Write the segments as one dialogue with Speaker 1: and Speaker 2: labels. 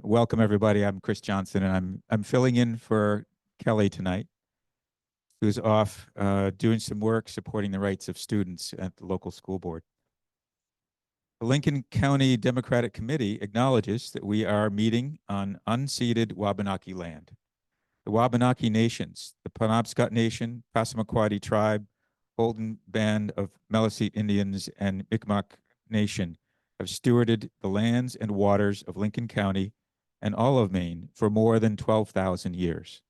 Speaker 1: Welcome everybody. I'm Chris Johnson, and I'm filling in for Kelly tonight, who's off doing some work supporting the rights of students at the local school board. The Lincoln County Democratic Committee acknowledges that we are meeting on unceded Wabanaki land. The Wabanaki nations, the Penobscot Nation, Passamaquoddy Tribe, Holden Band of Maliseet Indians, and Mi'kmaq Nation have stewarded the lands and waters of Lincoln County and all of Maine for more than 12,000 years.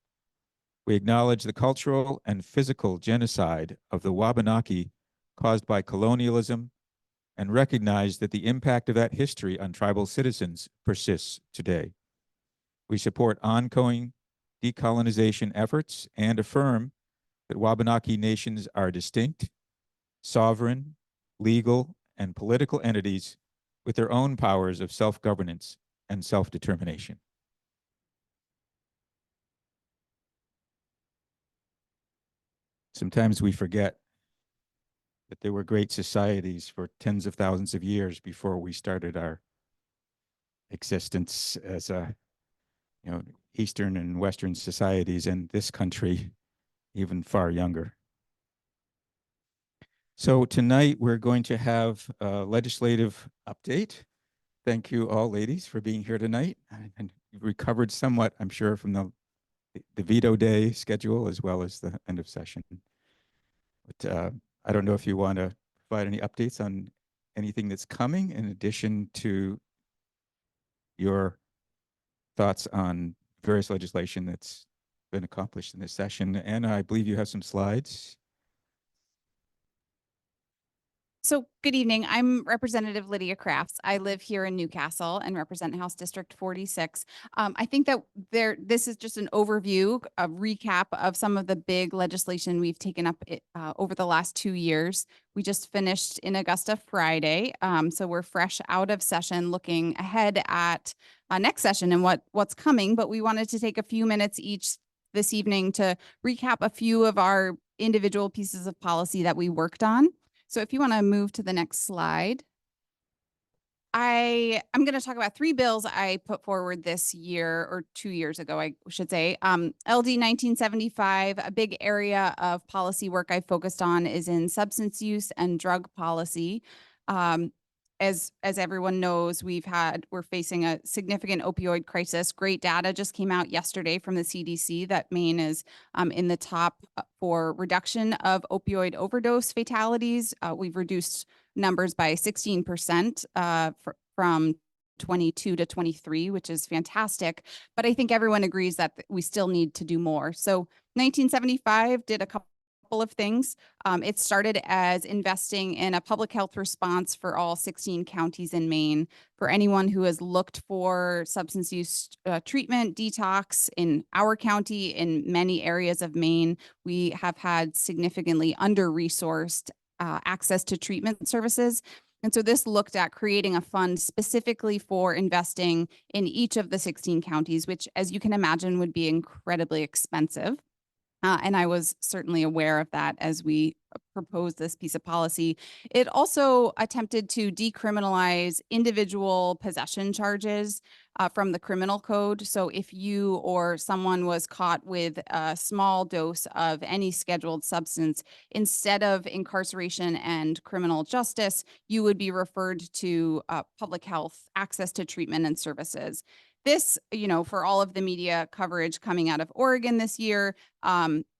Speaker 1: We acknowledge the cultural and physical genocide of the Wabanaki caused by colonialism and recognize that the impact of that history on tribal citizens persists today. We support ongoing decolonization efforts and affirm that Wabanaki nations are distinct, sovereign, legal, and political entities with their own powers of self-governance and self-determination. Sometimes we forget that there were great societies for tens of thousands of years before we started our existence as Eastern and Western societies, and this country even far younger. So tonight we're going to have a legislative update. Thank you all, ladies, for being here tonight. And you've recovered somewhat, I'm sure, from the veto day schedule as well as the end of session. But I don't know if you want to provide any updates on anything that's coming in addition to your thoughts on various legislation that's been accomplished in this session. Anna, I believe you have some slides.
Speaker 2: So good evening. I'm Representative Lydia Crafts. I live here in Newcastle and represent House District 46. I think that this is just an overview, a recap of some of the big legislation we've taken up over the last 2 years. We just finished in Augusta Friday, so we're fresh out of session, looking ahead at next session and what's coming. But we wanted to take a few minutes each this evening to recap a few of our individual pieces of policy that we worked on. So if you want to move to the next slide, I'm going to talk about 3 bills I put forward this year, or 2 years ago, I should say. LD 1975, a big area of policy work I focused on is in substance use and drug policy. As everyone knows, we're facing a significant opioid crisis. Great data just came out yesterday from the CDC that Maine is in the top for reduction of opioid overdose fatalities. We've reduced numbers by 16% from 22 to 23, which is fantastic. But I think everyone agrees that we still need to do more. So 1975 did a couple of things. It started as investing in a public health response for all 16 counties in Maine. For anyone who has looked for substance use treatment, detox in our county, in many areas of Maine, we have had significantly under-resourced access to treatment services. And so this looked at creating a fund specifically for investing in each of the 16 counties, which, as you can imagine, would be incredibly expensive. And I was certainly aware of that as we proposed this piece of policy. It also attempted to decriminalize individual possession charges from the criminal code. So if you or someone was caught with a small dose of any scheduled substance, instead of incarceration and criminal justice, you would be referred to public health access to treatment and services. This, for all of the media coverage coming out of Oregon this year,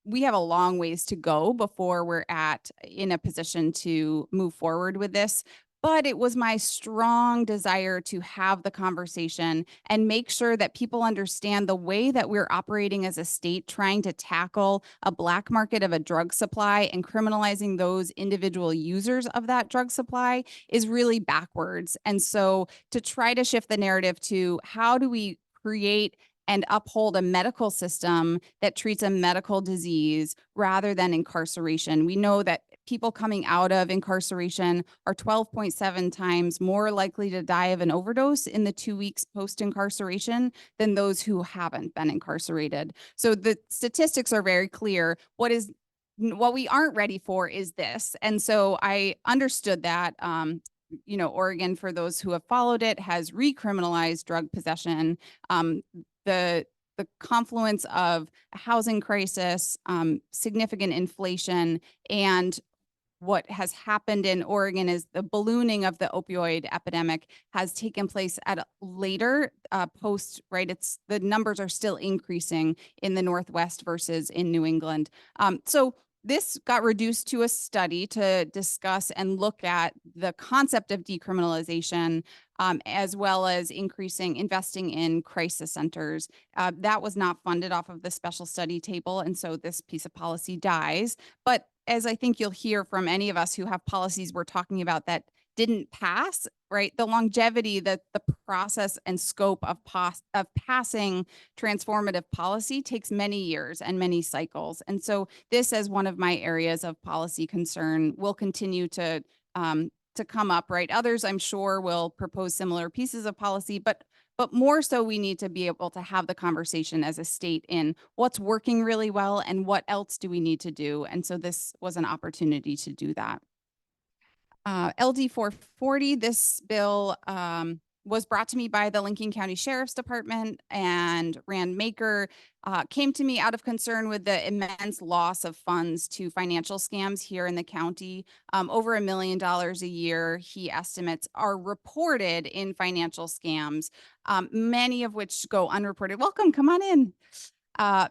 Speaker 2: we have a long ways to go before we're in a position to move forward with this. But it was my strong desire to have the conversation and make sure that people understand the way that we're operating as a state, trying to tackle a black market of a drug supply and criminalizing those individual users of that drug supply is really backwards. And so to try to shift the narrative to how do we create and uphold a medical system that treats a medical disease rather than incarceration. We know that people coming out of incarceration are 12.7 times more likely to die of an overdose in the 2 weeks post-incarceration than those who haven't been incarcerated. So the statistics are very clear. What we aren't ready for is this. And so I understood that Oregon, for those who have followed it, has recriminalized drug possession. The confluence of a housing crisis, significant inflation, and what has happened in Oregon is the ballooning of the opioid epidemic has taken place at a later post, right? The numbers are still increasing in the Northwest versus in New England. So this got reduced to a study to discuss and look at the concept of decriminalization, as well as investing in crisis centers. That was not funded off of the special study table, and so this piece of policy dies. But as I think you'll hear from any of us who have policies we're talking about that didn't pass, right? The longevity, the process and scope of passing transformative policy takes many years and many cycles. And so this, as one of my areas of policy concern, will continue to come up, right? Others, I'm sure, will propose similar pieces of policy, but more so, we need to be able to have the conversation as a state in what's working really well and what else do we need to do. And so this was an opportunity to do that. LD 440, this bill was brought to me by the Lincoln County Sheriff's Department, and Rand Maker came to me out of concern with the immense loss of funds to financial scams here in the county. Over $1 million a year, he estimates, are reported in financial scams, many of which go unreported. Welcome, come on in.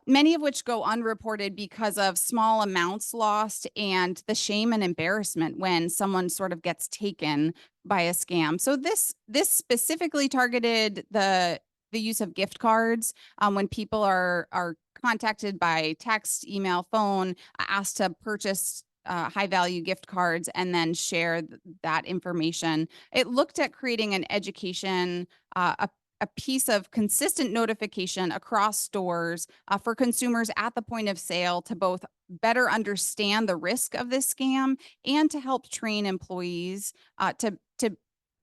Speaker 2: Many of which go unreported because of small amounts lost and the shame and embarrassment when someone sort of gets taken by a scam. So this specifically targeted the use of gift cards when people are contacted by text, email, phone, asked to purchase high value gift cards and then share that information. It looked at creating an education, a piece of consistent notification across stores for consumers at the point of sale to both better understand the risk of this scam and to help train employees to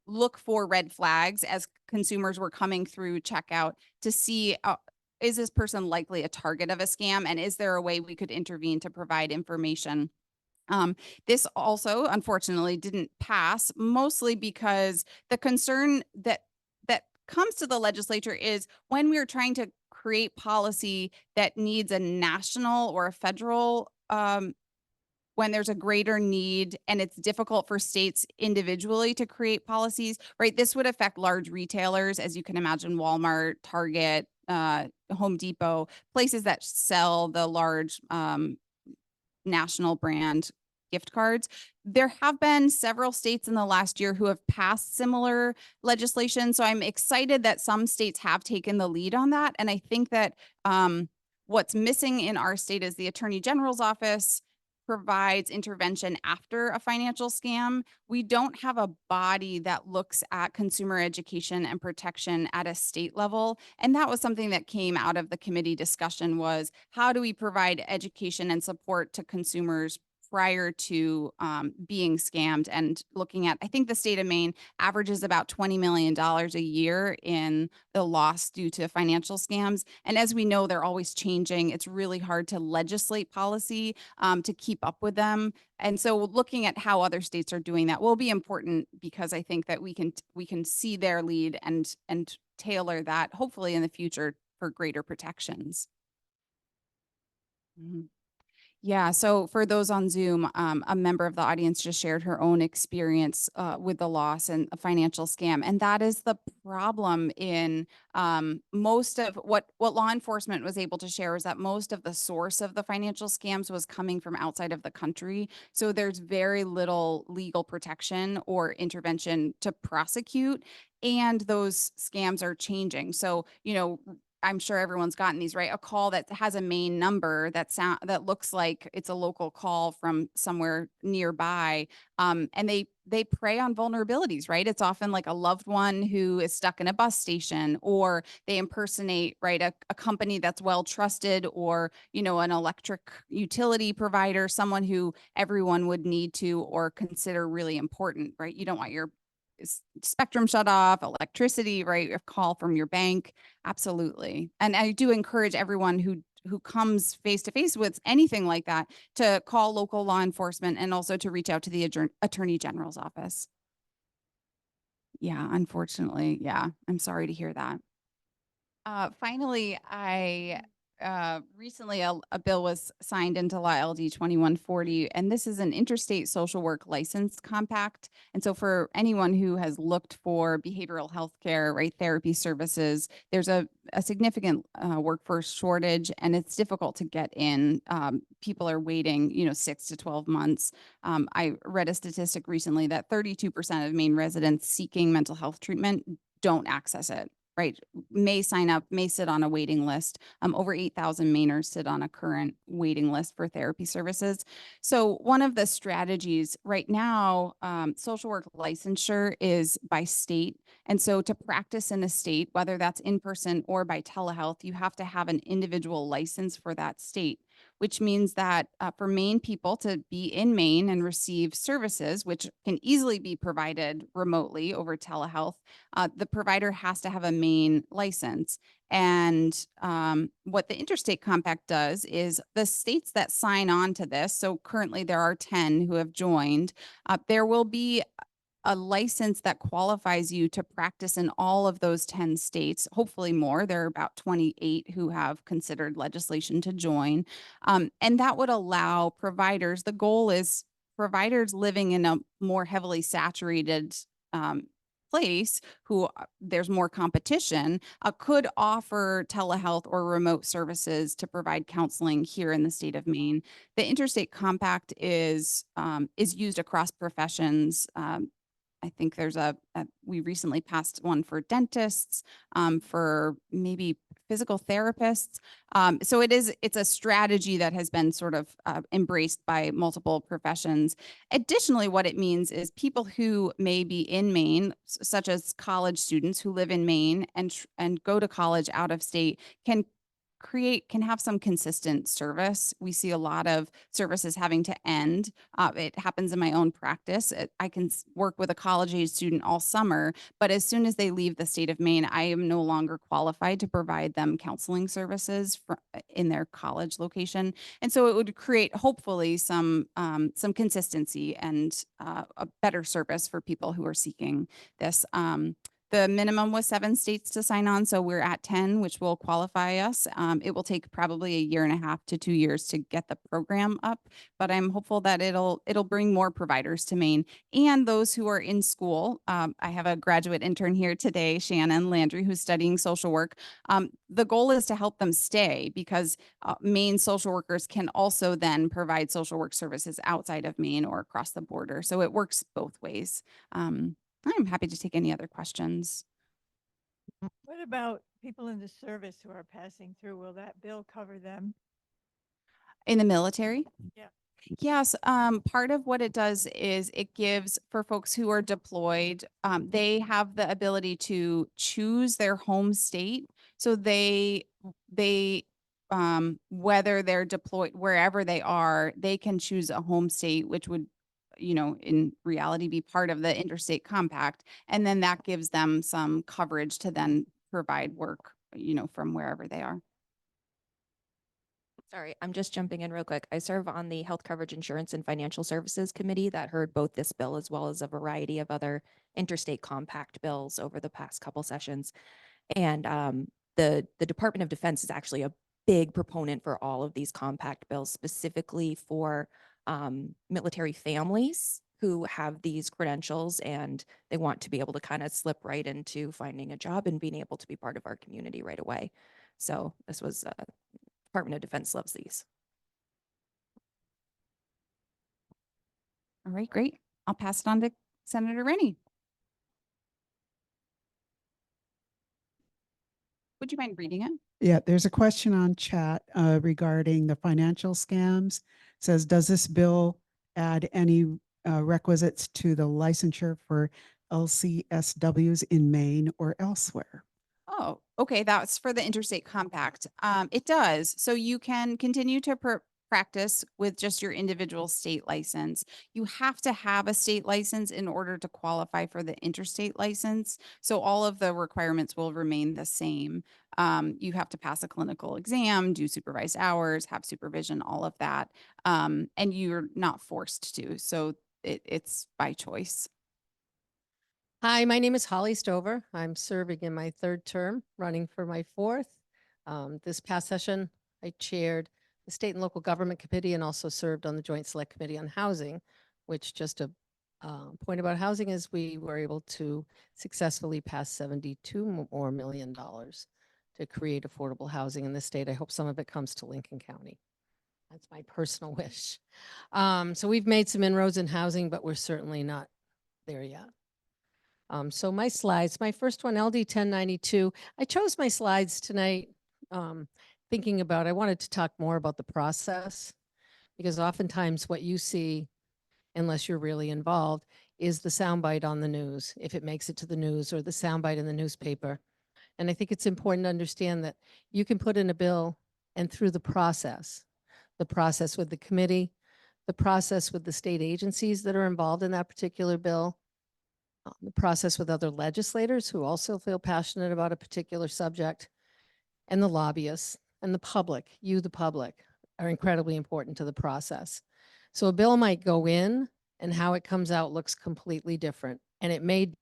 Speaker 2: look for red flags as consumers were coming through checkout to see, is this person likely a target of a scam, and is there a way we could intervene to provide information? This also, unfortunately, didn't pass, mostly because the concern that comes to the legislature is when we're trying to create policy that needs a national or a federal, when there's a greater need and it's difficult for states individually to create policies, right? This would affect large retailers, as you can imagine, Walmart, Target, Home Depot, places that sell the large national brand gift cards. There have been several states in the last year who have passed similar legislation. So I'm excited that some states have taken the lead on that. And I think that what's missing in our state is the Attorney General's office provides intervention after a financial scam. We don't have a body that looks at consumer education and protection at a state level. And that was something that came out of the committee discussion, was how do we provide education and support to consumers prior to being scammed, and looking at, I think the state of Maine averages about $20 million a year in the loss due to financial scams. And as we know, they're always changing. It's really hard to legislate policy to keep up with them. And so looking at how other states are doing that will be important, because I think that we can see their lead and tailor that hopefully in the future for greater protections. Mm-hmm. Yeah, so for those on Zoom, a member of the audience just shared her own experience with the loss and a financial scam. And that is the problem in most of what law enforcement was able to share, is that most of the source of the financial scams was coming from outside of the country. So there's very little legal protection or intervention to prosecute. And those scams are changing. So, I'm sure everyone's gotten these, right? A call that has a Maine number that looks like it's a local call from somewhere nearby. And they prey on vulnerabilities, right? It's often like a loved one who is stuck in a bus station, or they impersonate, right, a company that's well trusted, or, an electric utility provider, someone who everyone would need to or consider really important, right? You don't want your spectrum shut off, electricity, right? A call from your bank. Absolutely. And I do encourage everyone who comes face to face with anything like that to call local law enforcement, and also to reach out to the Attorney General's office. Yeah, unfortunately, yeah. I'm sorry to hear that. Finally, I recently a bill was signed into law LD 2140, and this is an interstate social work license compact. And so, for anyone who has looked for behavioral health care, right, therapy services, there's a significant workforce shortage, and it's difficult to get in. People are waiting, 6 to 12 months. I read a statistic recently that 32% of Maine residents seeking mental health treatment don't access it, right? May sign up, may sit on a waiting list. Over 8,000 Mainers sit on a current waiting list for therapy services. So one of the strategies right now, social work licensure is by state. And so to practice in a state, whether that's in person or by telehealth, you have to have an individual license for that state, which means that for Maine people to be in Maine and receive services, which can easily be provided remotely over telehealth, the provider has to have a Maine license. And what the Interstate Compact does is the states that sign on to this, so currently there are 10 who have joined, there will be a license that qualifies you to practice in all of those 10 states, hopefully more. There are about 28 who have considered legislation to join. And that would allow providers, the goal is providers living in a more heavily saturated place who there's more competition could offer telehealth or remote services to provide counseling here in the state of Maine. The Interstate Compact is used across professions. I think there's we recently passed one for dentists, for maybe physical therapists. So it's a strategy that has been sort of embraced by multiple professions. Additionally, what it means is people who may be in Maine, such as college students who live in Maine and go to college out of state, can have some consistent service. We see a lot of services having to end. It happens in my own practice. I can work with a college age student all summer, but as soon as they leave the state of Maine, I am no longer qualified to provide them counseling services in their college location. And so it would create hopefully some consistency and a better service for people who are seeking this. The minimum was 7 states to sign on, so we're at 10, which will qualify us. It will take probably a year and a half to 2 years to get the program up, but I'm hopeful that it'll bring more providers to Maine and those who are in school. I have a graduate intern here today, Shannon Landry, who's studying social work. The goal is to help them stay because Maine social workers can also then provide social work services outside of Maine or across the border. So it works both ways. I'm happy to take any other questions.
Speaker 3: What about people in the service who are passing through? Will that bill cover them?
Speaker 2: In the military?
Speaker 3: Yeah.
Speaker 2: Yes, part of what it does is it gives for folks who are deployed, they have the ability to choose their home state. So they whether they're deployed wherever they are, they can choose a home state, which would, in reality be part of the interstate compact. And then that gives them some coverage to then provide work, from wherever they are.
Speaker 4: Sorry, I'm just jumping in real quick. I serve on the Health Coverage Insurance and Financial Services Committee that heard both this bill as well as a variety of other interstate compact bills over the past couple sessions. And the Department of Defense is actually a big proponent for all of these compact bills, specifically for military families who have these credentials and they want to be able to kind of slip right into finding a job and being able to be part of our community right away. So this was Department of Defense loves these.
Speaker 2: All right, great. I'll pass it on to Senator Rennie. Would you mind reading it?
Speaker 5: Yeah, there's a question on chat regarding the financial scams. It says, does this bill add any requisites to the licensure for LCSWs in Maine or elsewhere?
Speaker 2: Oh, okay. That's for the interstate compact. It does. So you can continue to practice with just your individual state license. You have to have a state license in order to qualify for the interstate license. So all of the requirements will remain the same. You have to pass a clinical exam, do supervised hours, have supervision, all of that. And you're not forced to. So it's by choice.
Speaker 6: Hi, my name is Holly Stover. I'm serving in my third term, running for my fourth. This past session, I chaired the State and Local Government Committee and also served on the Joint Select Committee on Housing, which just a point about housing is we were able to successfully pass $72 million to create affordable housing in the state. I hope some of it comes to Lincoln County. That's my personal wish. So we've made some inroads in housing, but we're certainly not there yet. So my slides, my first one, LD 1092. I chose my slides tonight thinking about, I wanted to talk more about the process, because oftentimes what you see, unless you're really involved, is the soundbite on the news, if it makes it to the news, or the soundbite in the newspaper. And I think it's important to understand that you can put in a bill, and through the process with the committee, the process with the state agencies that are involved in that particular bill, the process with other legislators who also feel passionate about a particular subject, and the lobbyists and the public, you, the public, are incredibly important to the process. So a bill might go in and how it comes out looks completely different. And it may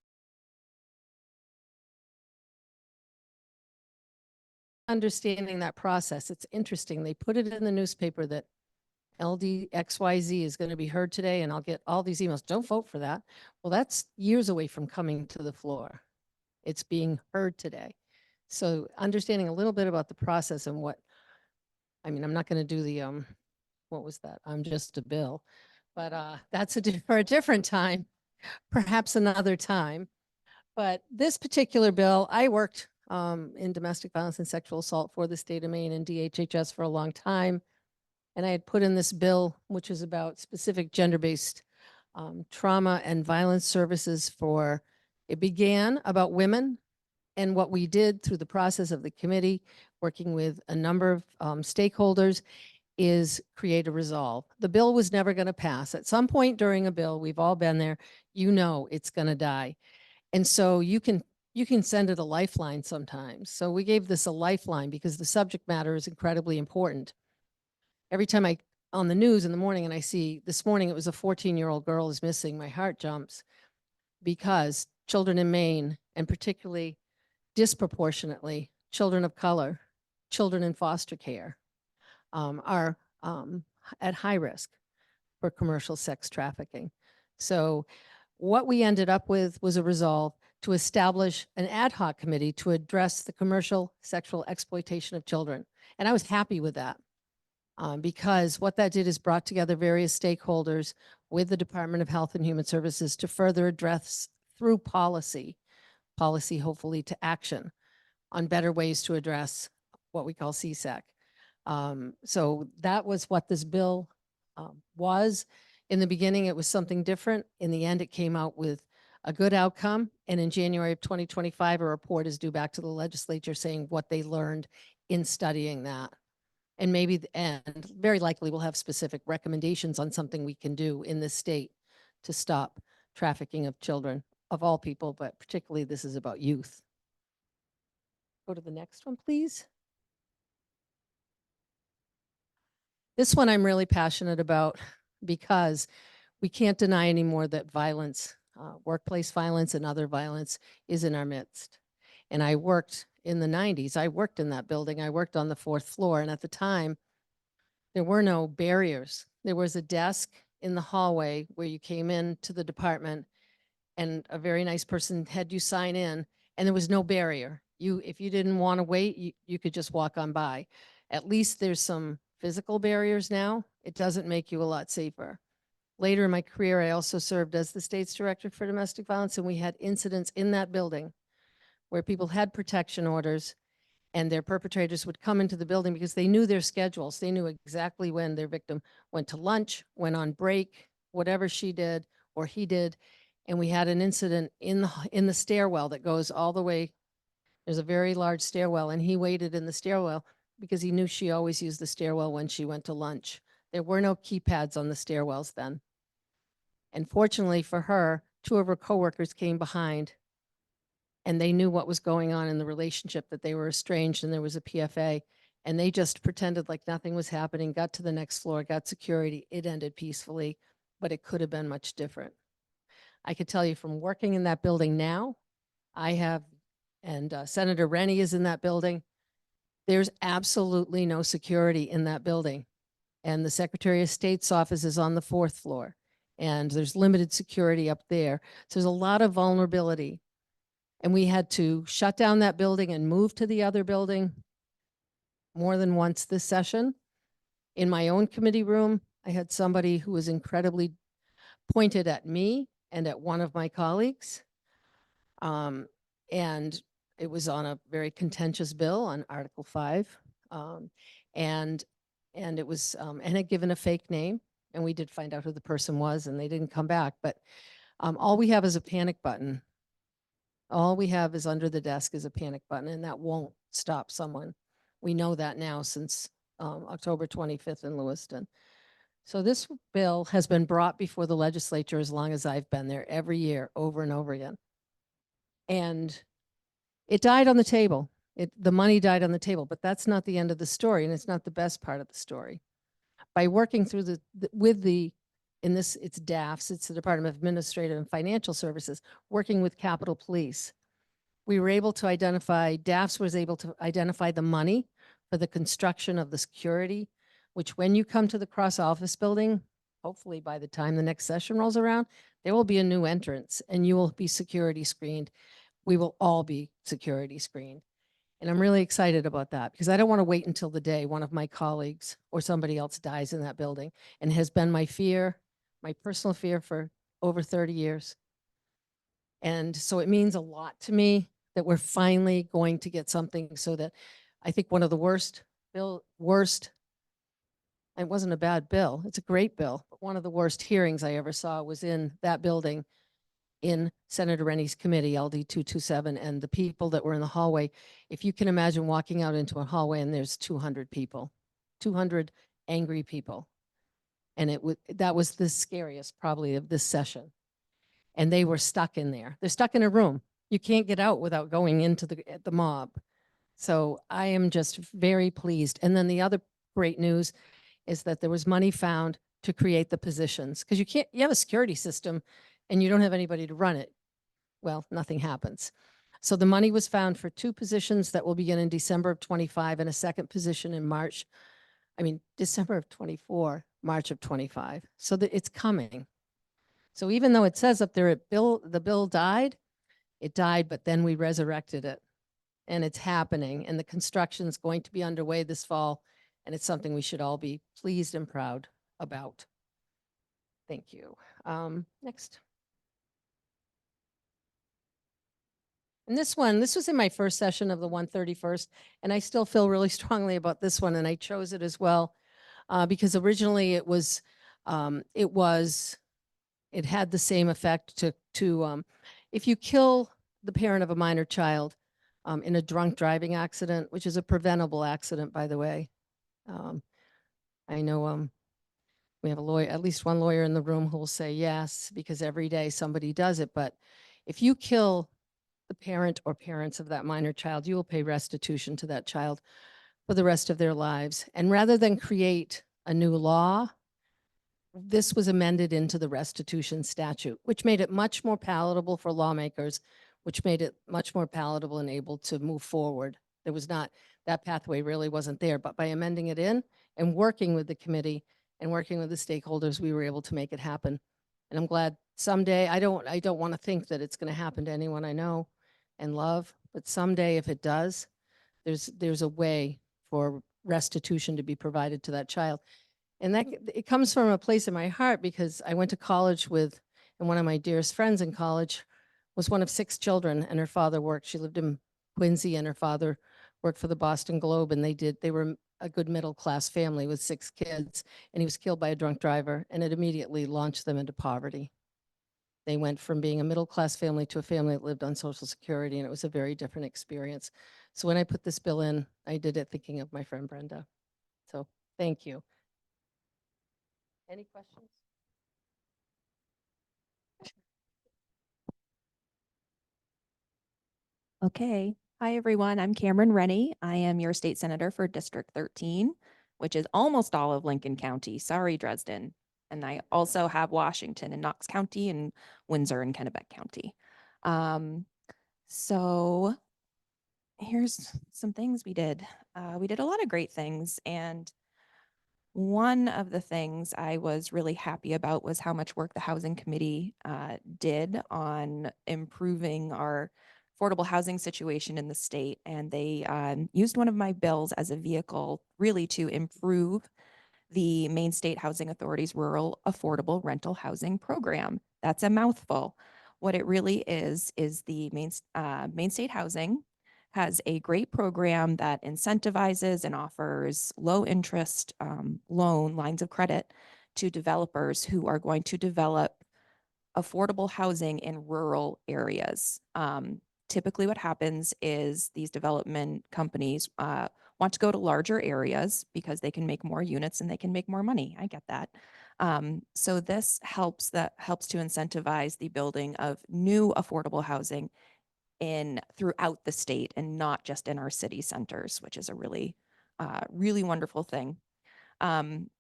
Speaker 6: understanding that process. It's interesting. They put it in the newspaper that LD XYZ is going to be heard today, and I'll get all these emails. Don't vote for that. Well, that's years away from coming to the floor. It's being heard today. So understanding a little bit about the process and what, I mean, I'm not going to do the, what was that? I'm just a bill, but that's for a different time, perhaps another time. But this particular bill, I worked in domestic violence and sexual assault for the state of Maine and DHHS for a long time. And I had put in this bill, which is about specific gender-based trauma and violence services for, it began about women. And what we did through the process of the committee, working with a number of stakeholders, is create a resolve. The bill was never going to pass. At some point during a bill, we've all been there, you know it's going to die. And so you can send it a lifeline sometimes. So we gave this a lifeline because the subject matter is incredibly important. Every time I on the news in the morning and I see this morning it was a 14-year-old girl is missing, my heart jumps, because children in Maine, and particularly disproportionately children of color, children in foster care, are at high risk for commercial sex trafficking. So what we ended up with was a resolve to establish an ad hoc committee to address the commercial sexual exploitation of children. And I was happy with that. Because what that did is brought together various stakeholders with the Department of Health and Human Services to further address through policy hopefully to action on better ways to address what we call CSEC. So that was what this bill was. In the beginning, it was something different. In the end, it came out with a good outcome. And in January of 2025, a report is due back to the legislature saying what they learned in studying that. And maybe, and very likely we'll have specific recommendations on something we can do in this state to stop trafficking of children, of all people, but particularly this is about youth. Go to the next one, please. This one I'm really passionate about because we can't deny anymore that violence, workplace violence and other violence is in our midst. And I worked in the 90s, I worked in that building. I worked on the 4th floor. And at the time, there were no barriers. There was a desk in the hallway where you came in to the department and a very nice person had you sign in, and there was no barrier. If you didn't want to wait, you could just walk on by. At least there's some physical barriers now. It doesn't make you a lot safer. Later in my career, I also served as the state's director for domestic violence, and we had incidents in that building where people had protection orders and their perpetrators would come into the building because they knew their schedules. They knew exactly when their victim went to lunch, went on break, whatever she did or he did. And we had an incident in the stairwell that goes all the way. There's a very large stairwell, and he waited in the stairwell because he knew she always used the stairwell when she went to lunch. There were no keypads on the stairwells then. And fortunately for her, 2 of her coworkers came behind and they knew what was going on in the relationship, that they were estranged and there was a PFA, and they just pretended like nothing was happening, got to the next floor, got security. It ended peacefully, but it could have been much different. I could tell you from working in that building now, I have, and Senator Rennie is in that building. There's absolutely no security in that building. And the Secretary of State's office is on the 4th floor. And there's limited security up there. So there's a lot of vulnerability. And we had to shut down that building and move to the other building more than once this session. In my own committee room, I had somebody who was incredibly pointed at me and at one of my colleagues. And it was on a very contentious bill on Article 5. And it was, and had given a fake name. And we did find out who the person was, and they didn't come back. But all we have is a panic button. All we have is under the desk is a panic button, and that won't stop someone. We know that now since October 25th in Lewiston. So this bill has been brought before the legislature as long as I've been there, every year, over and over again. And it died on the table. The money died on the table, but that's not the end of the story, and it's not the best part of the story. By working through it's DAFs, it's the Department of Administrative and Financial Services, working with Capitol Police. We were able to identify, DAFs was able to identify the money for the construction of the security, which when you come to the cross office building, hopefully by the time the next session rolls around, there will be a new entrance and you will be security screened. We will all be security screened. And I'm really excited about that because I don't want to wait until the day one of my colleagues or somebody else dies in that building, and has been my fear, my personal fear for over 30 years. And so it means a lot to me that we're finally going to get something, so that I think one of the worst, it wasn't a bad bill, it's a great bill, but one of the worst hearings I ever saw was in that building in Senator Rennie's committee, LD 227, and the people that were in the hallway. If you can imagine walking out into a hallway and there's 200 people, 200 angry people. And that was the scariest probably of this session. And they were stuck in there. They're stuck in a room. You can't get out without going into the mob. So I am just very pleased. And then the other great news is that there was money found to create the positions, because you have a security system and you don't have anybody to run it. Well, nothing happens. So the money was found for 2 positions that will begin in December of 25 and a second position in December of 24, March of 25. So that it's coming. So even though it says up there, the bill died, it died, but then we resurrected it, and it's happening, and the construction is going to be underway this fall, and it's something we should all be pleased and proud about. Thank you. Next. And this was in my first session of the 131st, and I still feel really strongly about this one, and I chose it as well because originally it had the same effect to if you kill the parent of a minor child in a drunk driving accident, which is a preventable accident, by the way. I know we have a lawyer, at least one lawyer in the room who will say yes, because every day somebody does it. But if you kill the parent or parents of that minor child, you will pay restitution to that child for the rest of their lives. And rather than create a new law, this was amended into the restitution statute, which made it much more palatable for lawmakers, which made it much more palatable and able to move forward. There was not, that pathway really wasn't there, but by amending it in and working with the committee and working with the stakeholders, we were able to make it happen. And I'm glad someday, I don't want to think that it's going to happen to anyone I know and love, but someday if it does, there's a way for restitution to be provided to that child. And that it comes from a place in my heart because I went to college with, and one of my dearest friends in college was one of 6 children, and her father worked. She lived in Quincy, and her father worked for the Boston Globe, and they were a good middle class family with 6 kids, and he was killed by a drunk driver, and it immediately launched them into poverty. They went from being a middle class family to a family that lived on Social Security, and it was a very different experience. So when I put this bill in, I did it thinking of my friend Brenda. So thank you. Any questions?
Speaker 4: Okay. Hi, everyone. I'm Cameron Rennie. I am your state senator for District 13, which is almost all of Lincoln County. Sorry, Dresden. And I also have Washington and Knox County and Windsor and Kennebec County. So here's some things we did. We did a lot of great things, and one of the things I was really happy about was how much work the Housing Committee did on improving our affordable housing situation in the state. And they used one of my bills as a vehicle really to improve the Maine State Housing Authority's Rural Affordable Rental Housing Program. That's a mouthful. What it really is the Maine State Housing has a great program that incentivizes and offers low interest loan lines of credit to developers who are going to develop affordable housing in rural areas. Typically what happens is these development companies want to go to larger areas because they can make more units and they can make more money. I get that. So this helps to incentivize the building of new affordable housing throughout the state and not just in our city centers, which is a really, really wonderful thing.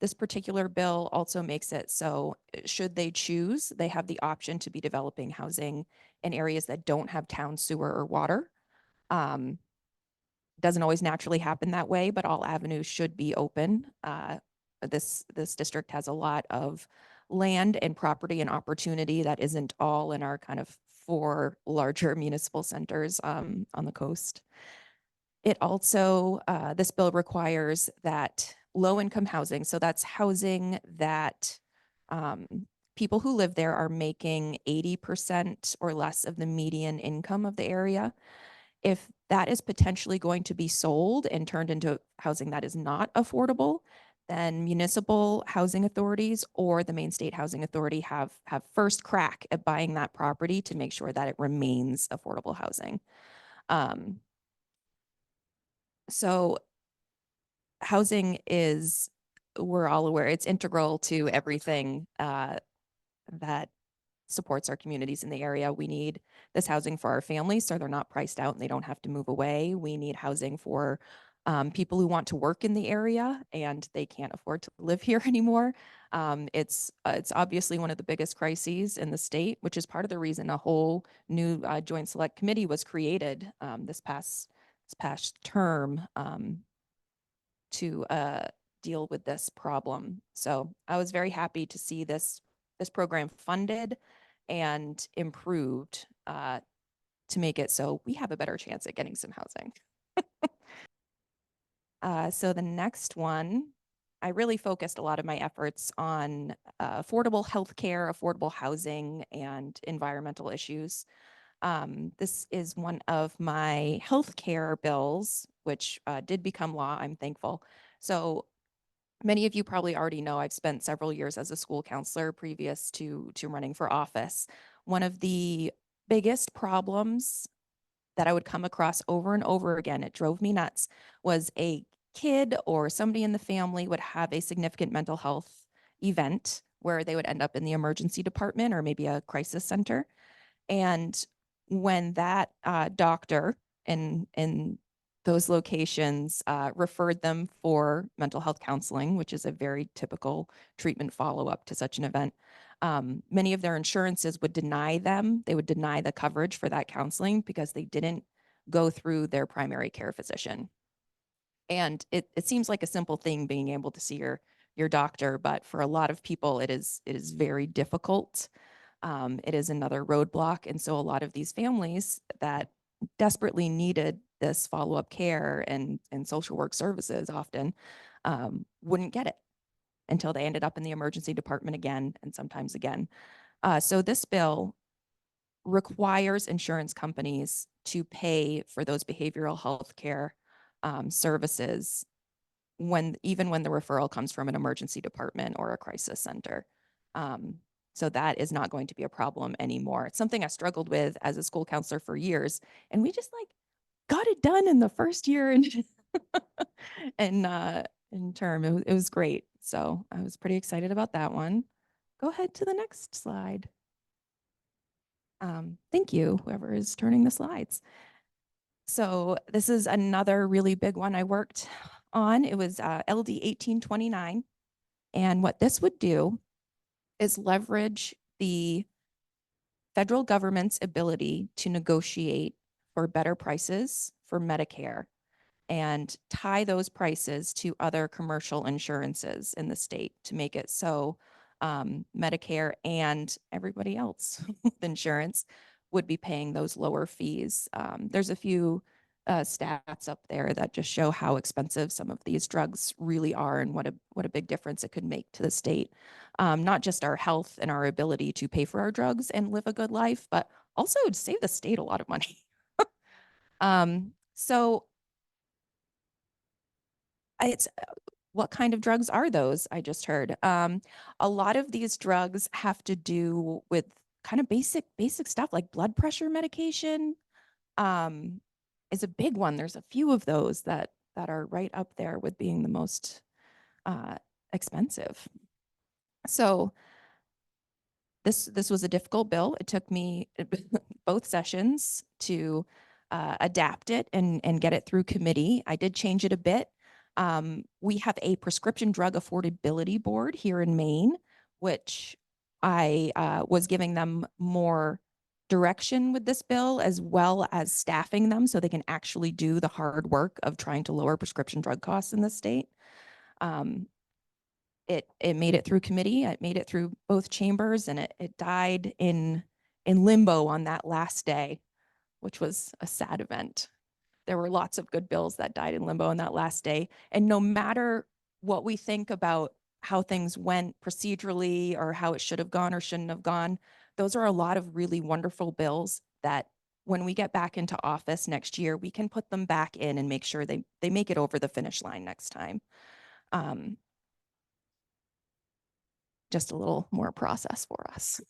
Speaker 4: This particular bill also makes it so should they choose, they have the option to be developing housing in areas that don't have town sewer or water. Doesn't always naturally happen that way, but all avenues should be open. This district has a lot of land and property and opportunity that isn't all in our kind of 4 larger municipal centers on the coast. It also, this bill requires that low-income housing, so that's housing that people who live there are making 80% or less of the median income of the area. If that is potentially going to be sold and turned into housing that is not affordable, then municipal housing authorities or the Maine State Housing Authority have first crack at buying that property to make sure that it remains affordable housing. So housing is, we're all aware, it's integral to everything that supports our communities in the area. We need this housing for our families so they're not priced out and they don't have to move away. We need housing for people who want to work in the area and they can't afford to live here anymore. It's obviously one of the biggest crises in the state, which is part of the reason a whole new joint select committee was created this past term to deal with this problem. So I was very happy to see this program funded and improved to make it so we have a better chance at getting some housing. So the next one, I really focused a lot of my efforts on affordable healthcare, affordable housing, and environmental issues. This is one of my healthcare bills, which did become law. I'm thankful. So many of you probably already know I've spent several years as a school counselor previous to running for office. One of the biggest problems that I would come across over and over again, it drove me nuts, was a kid or somebody in the family would have a significant mental health event where they would end up in the emergency department or maybe a crisis center. And when that doctor in those locations referred them for mental health counseling, which is a very typical treatment follow-up to such an event, many of their insurances would deny them. They would deny the coverage for that counseling because they didn't go through their primary care physician. And it seems like a simple thing being able to see your doctor, but for a lot of people, it is very difficult. It is another roadblock. And so a lot of these families that desperately needed this follow-up care and social work services often wouldn't get it until they ended up in the emergency department again and sometimes again. So this bill requires insurance companies to pay for those behavioral health care services even when the referral comes from an emergency department or a crisis center. So that is not going to be a problem anymore. It's something I struggled with as a school counselor for years, and we just got it done in the first year and in term. It was great. So I was pretty excited about that one. Go ahead to the next slide. Thank you, whoever is turning the slides. So this is another really big one I worked on. It was LD 1829. And what this would do is leverage the federal government's ability to negotiate for better prices for Medicare and tie those prices to other commercial insurances in the state to make it so Medicare and everybody else with insurance would be paying those lower fees. There's a few stats up there that just show how expensive some of these drugs really are and what a big difference it could make to the state. Not just our health and our ability to pay for our drugs and live a good life, but also to save the state a lot of money. So it's what kind of drugs are those? I just heard. A lot of these drugs have to do with kind of basic stuff like blood pressure medication. Is a big one. There's a few of those that are right up there with being the most expensive. So this was a difficult bill. It took me both sessions to adapt it and get it through committee. I did change it a bit. We have a prescription drug affordability board here in Maine, which I was giving them more direction with this bill, as well as staffing them so they can actually do the hard work of trying to lower prescription drug costs in the state. It made it through committee. It made it through both chambers, and it died in limbo on that last day, which was a sad event. There were lots of good bills that died in limbo on that last day. And no matter what we think about how things went procedurally or how it should have gone or shouldn't have gone, those are a lot of really wonderful bills that when we get back into office next year, we can put them back in and make sure they make it over the finish line next time. Just a little more process for us.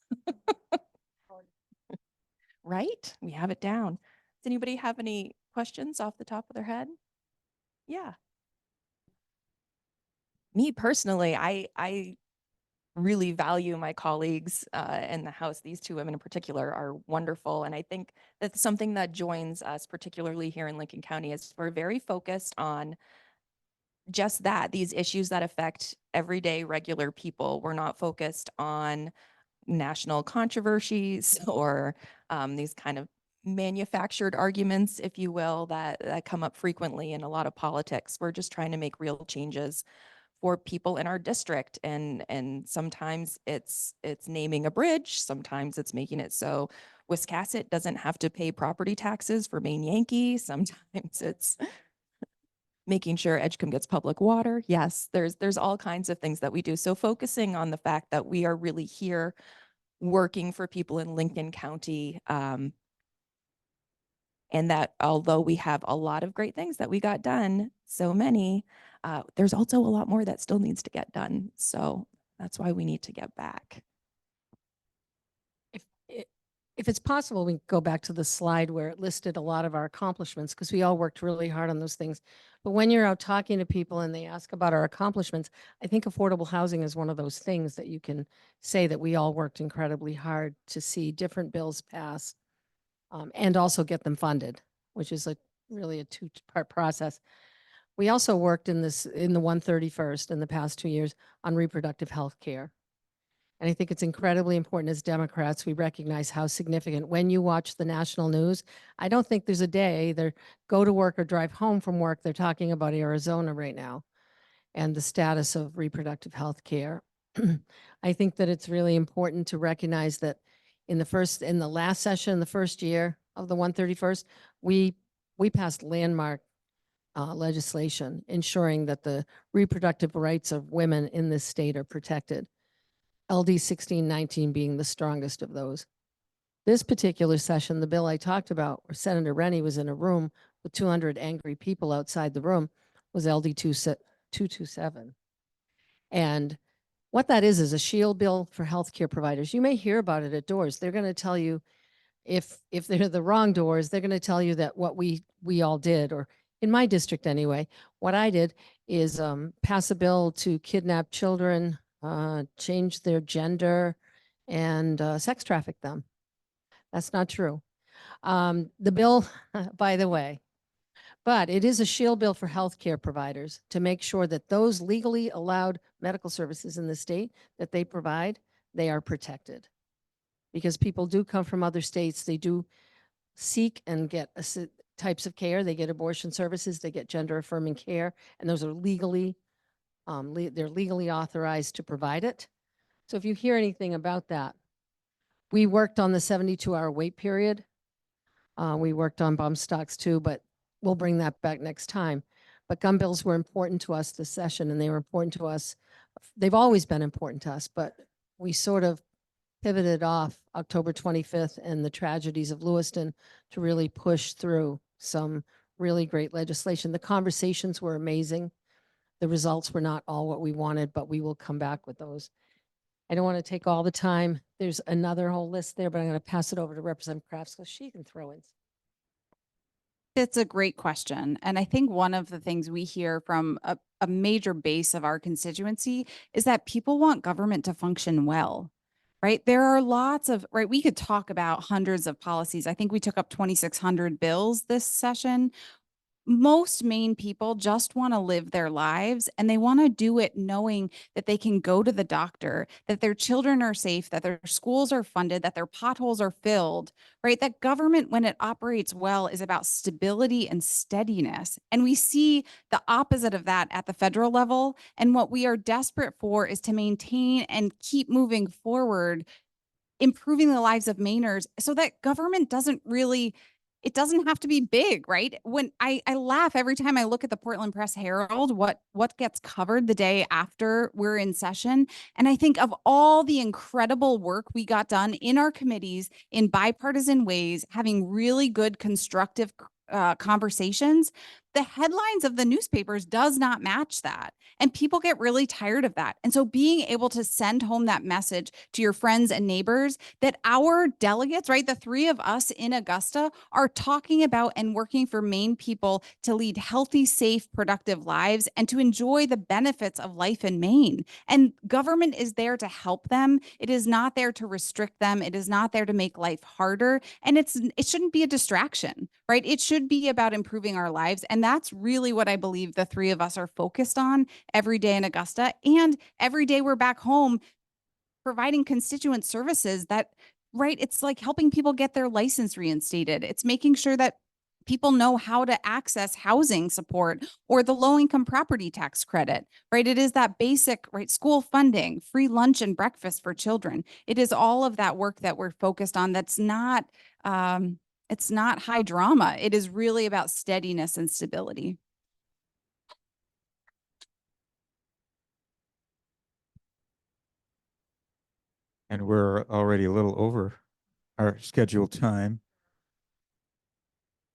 Speaker 4: Right? We have it down. Does anybody have any questions off the top of their head? Yeah. Me personally, I really value my colleagues in the House. These two women in particular are wonderful. And I think that's something that joins us, particularly here in Lincoln County, is we're very focused on just that, these issues that affect everyday regular people. We're not focused on national controversies or these kind of manufactured arguments, if you will, that come up frequently in a lot of politics. We're just trying to make real changes for people in our district, and sometimes it's naming a bridge, sometimes it's making it so Wiscasset doesn't have to pay property taxes for Maine Yankee, sometimes it's making sure Edgecombe gets public water. Yes, there's all kinds of things that we do. So focusing on the fact that we are really here working for people in Lincoln County, and that although we have a lot of great things that we got done, so many, there's also a lot more that still needs to get done. So that's why we need to get back.
Speaker 6: If it's possible, we can go back to the slide where it listed a lot of our accomplishments, because we all worked really hard on those things. But when you're out talking to people and they ask about our accomplishments, I think affordable housing is one of those things that you can say that we all worked incredibly hard to see different bills pass, and also get them funded, which is really a two-part process. We also worked in the 131st in the past 2 years on reproductive health care. And I think it's incredibly important as Democrats, we recognize how significant. When you watch the national news, I don't think there's a day, either go to work or drive home from work, they're talking about Arizona right now and the status of reproductive health care. I think that it's really important to recognize that in the last session, the first year of the 131st, we passed landmark legislation ensuring that the reproductive rights of women in this state are protected. LD 1619 being the strongest of those. This particular session, the bill I talked about, where Senator Reny was in a room with 200 angry people outside the room, was LD 227. And what that is a shield bill for healthcare providers. You may hear about it at doors. They're going to tell you, if they're the wrong doors, they're going to tell you that what we all did, or in my district anyway, what I did is pass a bill to kidnap children, change their gender, and sex traffic them. That's not true. The bill, by the way, but it is a shield bill for healthcare providers to make sure that those legally allowed medical services in the state that they provide, they are protected. Because people do come from other states, they do seek and get types of care. They get abortion services, they get gender affirming care, and those are legally, they're legally authorized to provide it. So if you hear anything about that, we worked on the 72-hour wait period. We worked on bump stocks too, but we'll bring that back next time. But gun bills were important to us this session, and they were important to us. They've always been important to us, but we sort of pivoted off October 25th and the tragedies of Lewiston to really push through some really great legislation. The conversations were amazing. The results were not all what we wanted, but we will come back with those. I don't want to take all the time. There's another whole list there, but I'm going to pass it over to Representative Crafts because she can throw in.
Speaker 2: It's a great question. And I think one of the things we hear from a major base of our constituency is that people want government to function well, right? There are lots of, right? We could talk about hundreds of policies. I think we took up 2,600 bills this session. Most Maine people just want to live their lives, and they want to do it knowing that they can go to the doctor, that their children are safe, that their schools are funded, that their potholes are filled, right? That government, when it operates well, is about stability and steadiness. And we see the opposite of that at the federal level. And what we are desperate for is to maintain and keep moving forward, improving the lives of Mainers so that government doesn't really, it doesn't have to be big, right? When I laugh every time I look at the Portland Press Herald, what gets covered the day after we're in session. And I think of all the incredible work we got done in our committees in bipartisan ways, having really good constructive conversations. The headlines of the newspapers does not match that. And people get really tired of that. And so being able to send home that message to your friends and neighbors that our delegates, right, the three of us in Augusta are talking about and working for Maine people to lead healthy, safe, productive lives and to enjoy the benefits of life in Maine. And government is there to help them. It is not there to restrict them. It is not there to make life harder. And it shouldn't be a distraction, right? It should be about improving our lives. And that's really what I believe the three of us are focused on every day in Augusta. And every day we're back home providing constituent services that, right, it's like helping people get their license reinstated. It's making sure that people know how to access housing support or the low-income property tax credit, right? It is that basic, right, school funding, free lunch and breakfast for children. It is all of that work that we're focused on that's not, it's not high drama. It is really about steadiness and stability.
Speaker 1: And we're already a little over our scheduled time.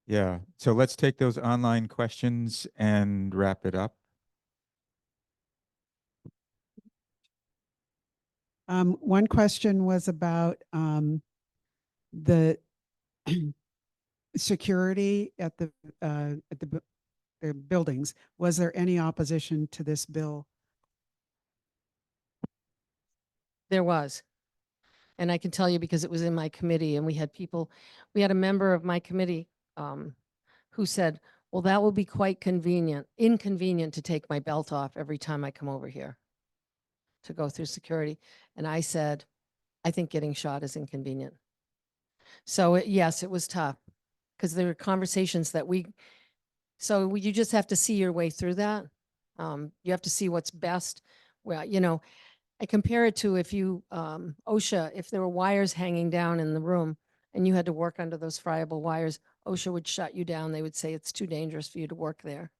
Speaker 1: Yeah, so let's take those online questions and wrap it up.
Speaker 5: One question was about the security at the buildings. Was there any opposition to this bill?
Speaker 6: There was. And I can tell you because it was in my committee and we had a member of my committee who said, well, that will be quite inconvenient to take my belt off every time I come over here to go through security. And I said, I think getting shot is inconvenient. So yes, it was tough because there were conversations that so you just have to see your way through that. You have to see what's best. Well, you know, I compare it to if you, OSHA, if there were wires hanging down in the room and you had to work under those friable wires, OSHA would shut you down. They would say it's too dangerous for you to work there.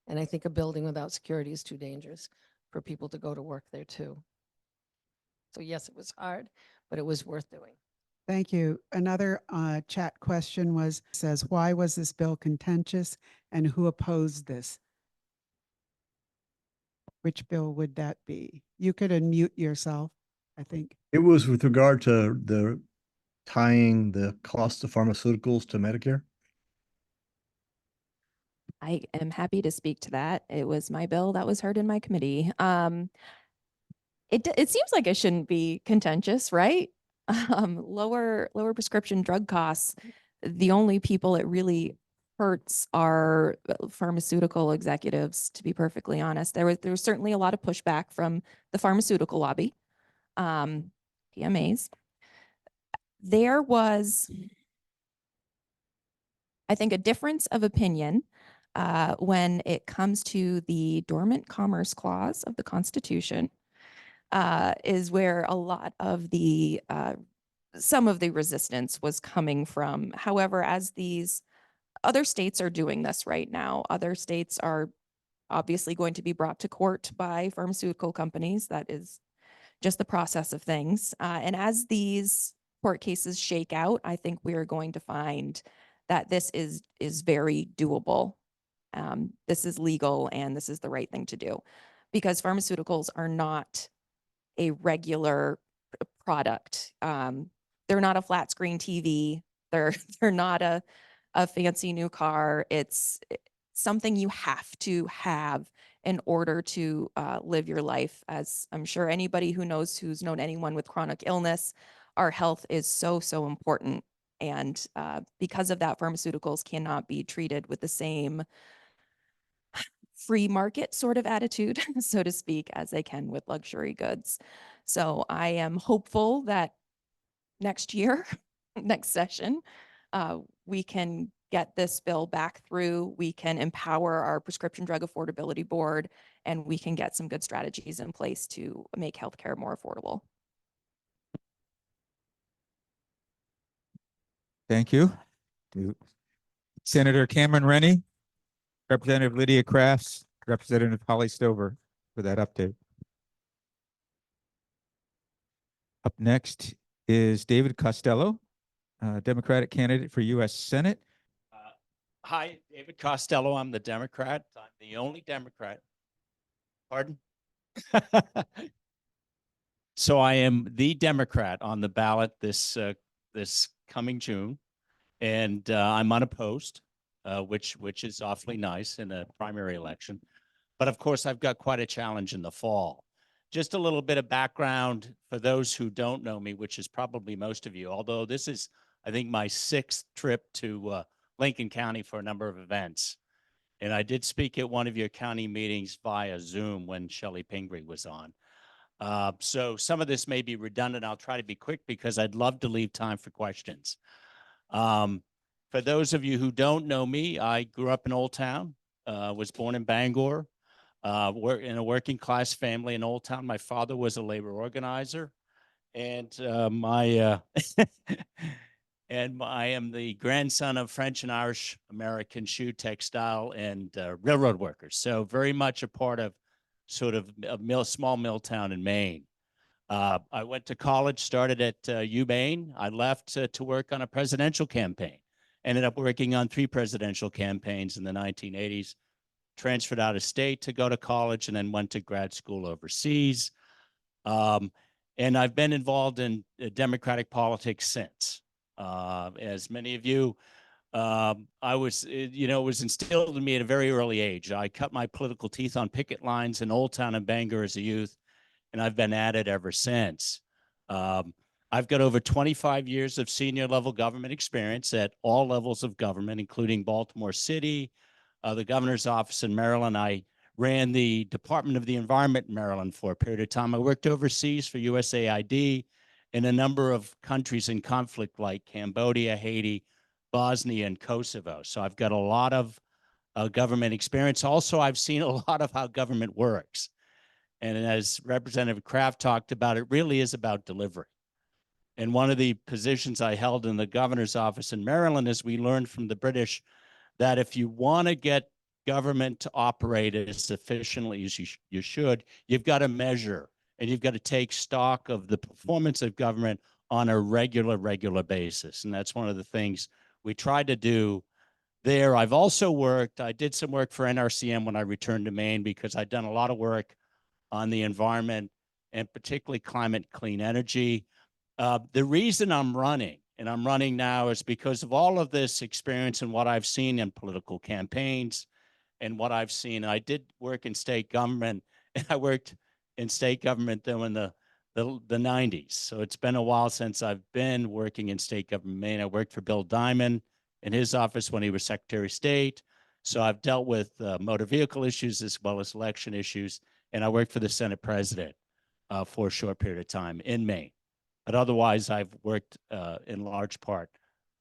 Speaker 6: And I think a building without security is too dangerous for people to go to work there too. So yes, it was hard, but it was worth doing.
Speaker 5: Thank you. Another chat question says, why was this bill contentious and who opposed this? Which bill would that be? You could unmute yourself, I think.
Speaker 7: It was with regard to the tying the cost of pharmaceuticals to Medicare.
Speaker 4: I am happy to speak to that. It was my bill that was heard in my committee. It seems like it shouldn't be contentious, right? Lower prescription drug costs. The only people it really hurts are pharmaceutical executives, to be perfectly honest. There was certainly a lot of pushback from the pharmaceutical lobby. PMAs. There was, I think, a difference of opinion when it comes to the Dormant Commerce Clause of the Constitution, is where a lot of the some of the resistance was coming from. However, as these other states are doing this right now, other states are obviously going to be brought to court by pharmaceutical companies. That is just the process of things. And as these court cases shake out, I think we are going to find that this is very doable. This is legal and this is the right thing to do, because pharmaceuticals are not a regular product. They're not a flat screen TV. They're not a fancy new car. It's something you have to have in order to live your life. As I'm sure anybody who's known anyone with chronic illness, our health is so important. And because of that, pharmaceuticals cannot be treated with the same free market sort of attitude, so to speak, as they can with luxury goods. So I am hopeful that next year, next session, we can get this bill back through. We can empower our Prescription Drug Affordability Board, and we can get some good strategies in place to make healthcare more affordable.
Speaker 1: Thank you. To Senator Cameron Rennie, Representative Lydia Crafts, Representative Holly Stover for that update. Up next is David Costello, Democratic candidate for U.S. Senate.
Speaker 8: Hi, David Costello. I'm the Democrat. I'm the only Democrat. Pardon? So I am the Democrat on the ballot this coming June, and I'm unopposed, which is awfully nice in a primary election. But of course, I've got quite a challenge in the fall. Just a little bit of background for those who don't know me, which is probably most of you, although this is, I think, my 6th trip to Lincoln County for a number of events. And I did speak at one of your county meetings via Zoom when Shelley Pingree was on. So some of this may be redundant. I'll try to be quick because I'd love to leave time for questions. For those of you who don't know me, I grew up in Old Town, was born in Bangor, in a working class family in Old Town. My father was a labor organizer, and I am the grandson of French and Irish American shoe, textile, and railroad workers. So very much a part of sort of a small mill town in Maine. I went to college, started at UMaine. I left to work on a presidential campaign. Ended up working on 3 presidential campaigns in the 1980s. Transferred out of state to go to college, and then went to grad school overseas. And I've been involved in Democratic politics since. As many of you, I was, it was instilled in me at a very early age. I cut my political teeth on picket lines in Old Town and Bangor as a youth, and I've been at it ever since. I've got over 25 years of senior level government experience at all levels of government, including Baltimore City, the governor's office in Maryland. I ran the Department of the Environment in Maryland for a period of time. I worked overseas for USAID in a number of countries in conflict like Cambodia, Haiti, Bosnia, and Kosovo. So I've got a lot of government experience. Also, I've seen a lot of how government works. And as Representative Kraft talked about, it really is about delivery. And one of the positions I held in the governor's office in Maryland is we learned from the British that if you want to get government to operate as efficiently as you should, you've got to measure and you've got to take stock of the performance of government on a regular basis. And that's one of the things we tried to do there. I've also I did some work for NRCM when I returned to Maine, because I'd done a lot of work on the environment and particularly climate clean energy. The reason I'm running, and I'm running now, is because of all of this experience and what I've seen in political campaigns and what I've seen. I did work in state government, and I worked in state government though in the 90s. So it's been a while since I've been working in state government in Maine. I worked for Bill Diamond in his office when he was Secretary of State. So I've dealt with motor vehicle issues as well as election issues. And I worked for the Senate president for a short period of time in Maine. But otherwise, I've worked in large part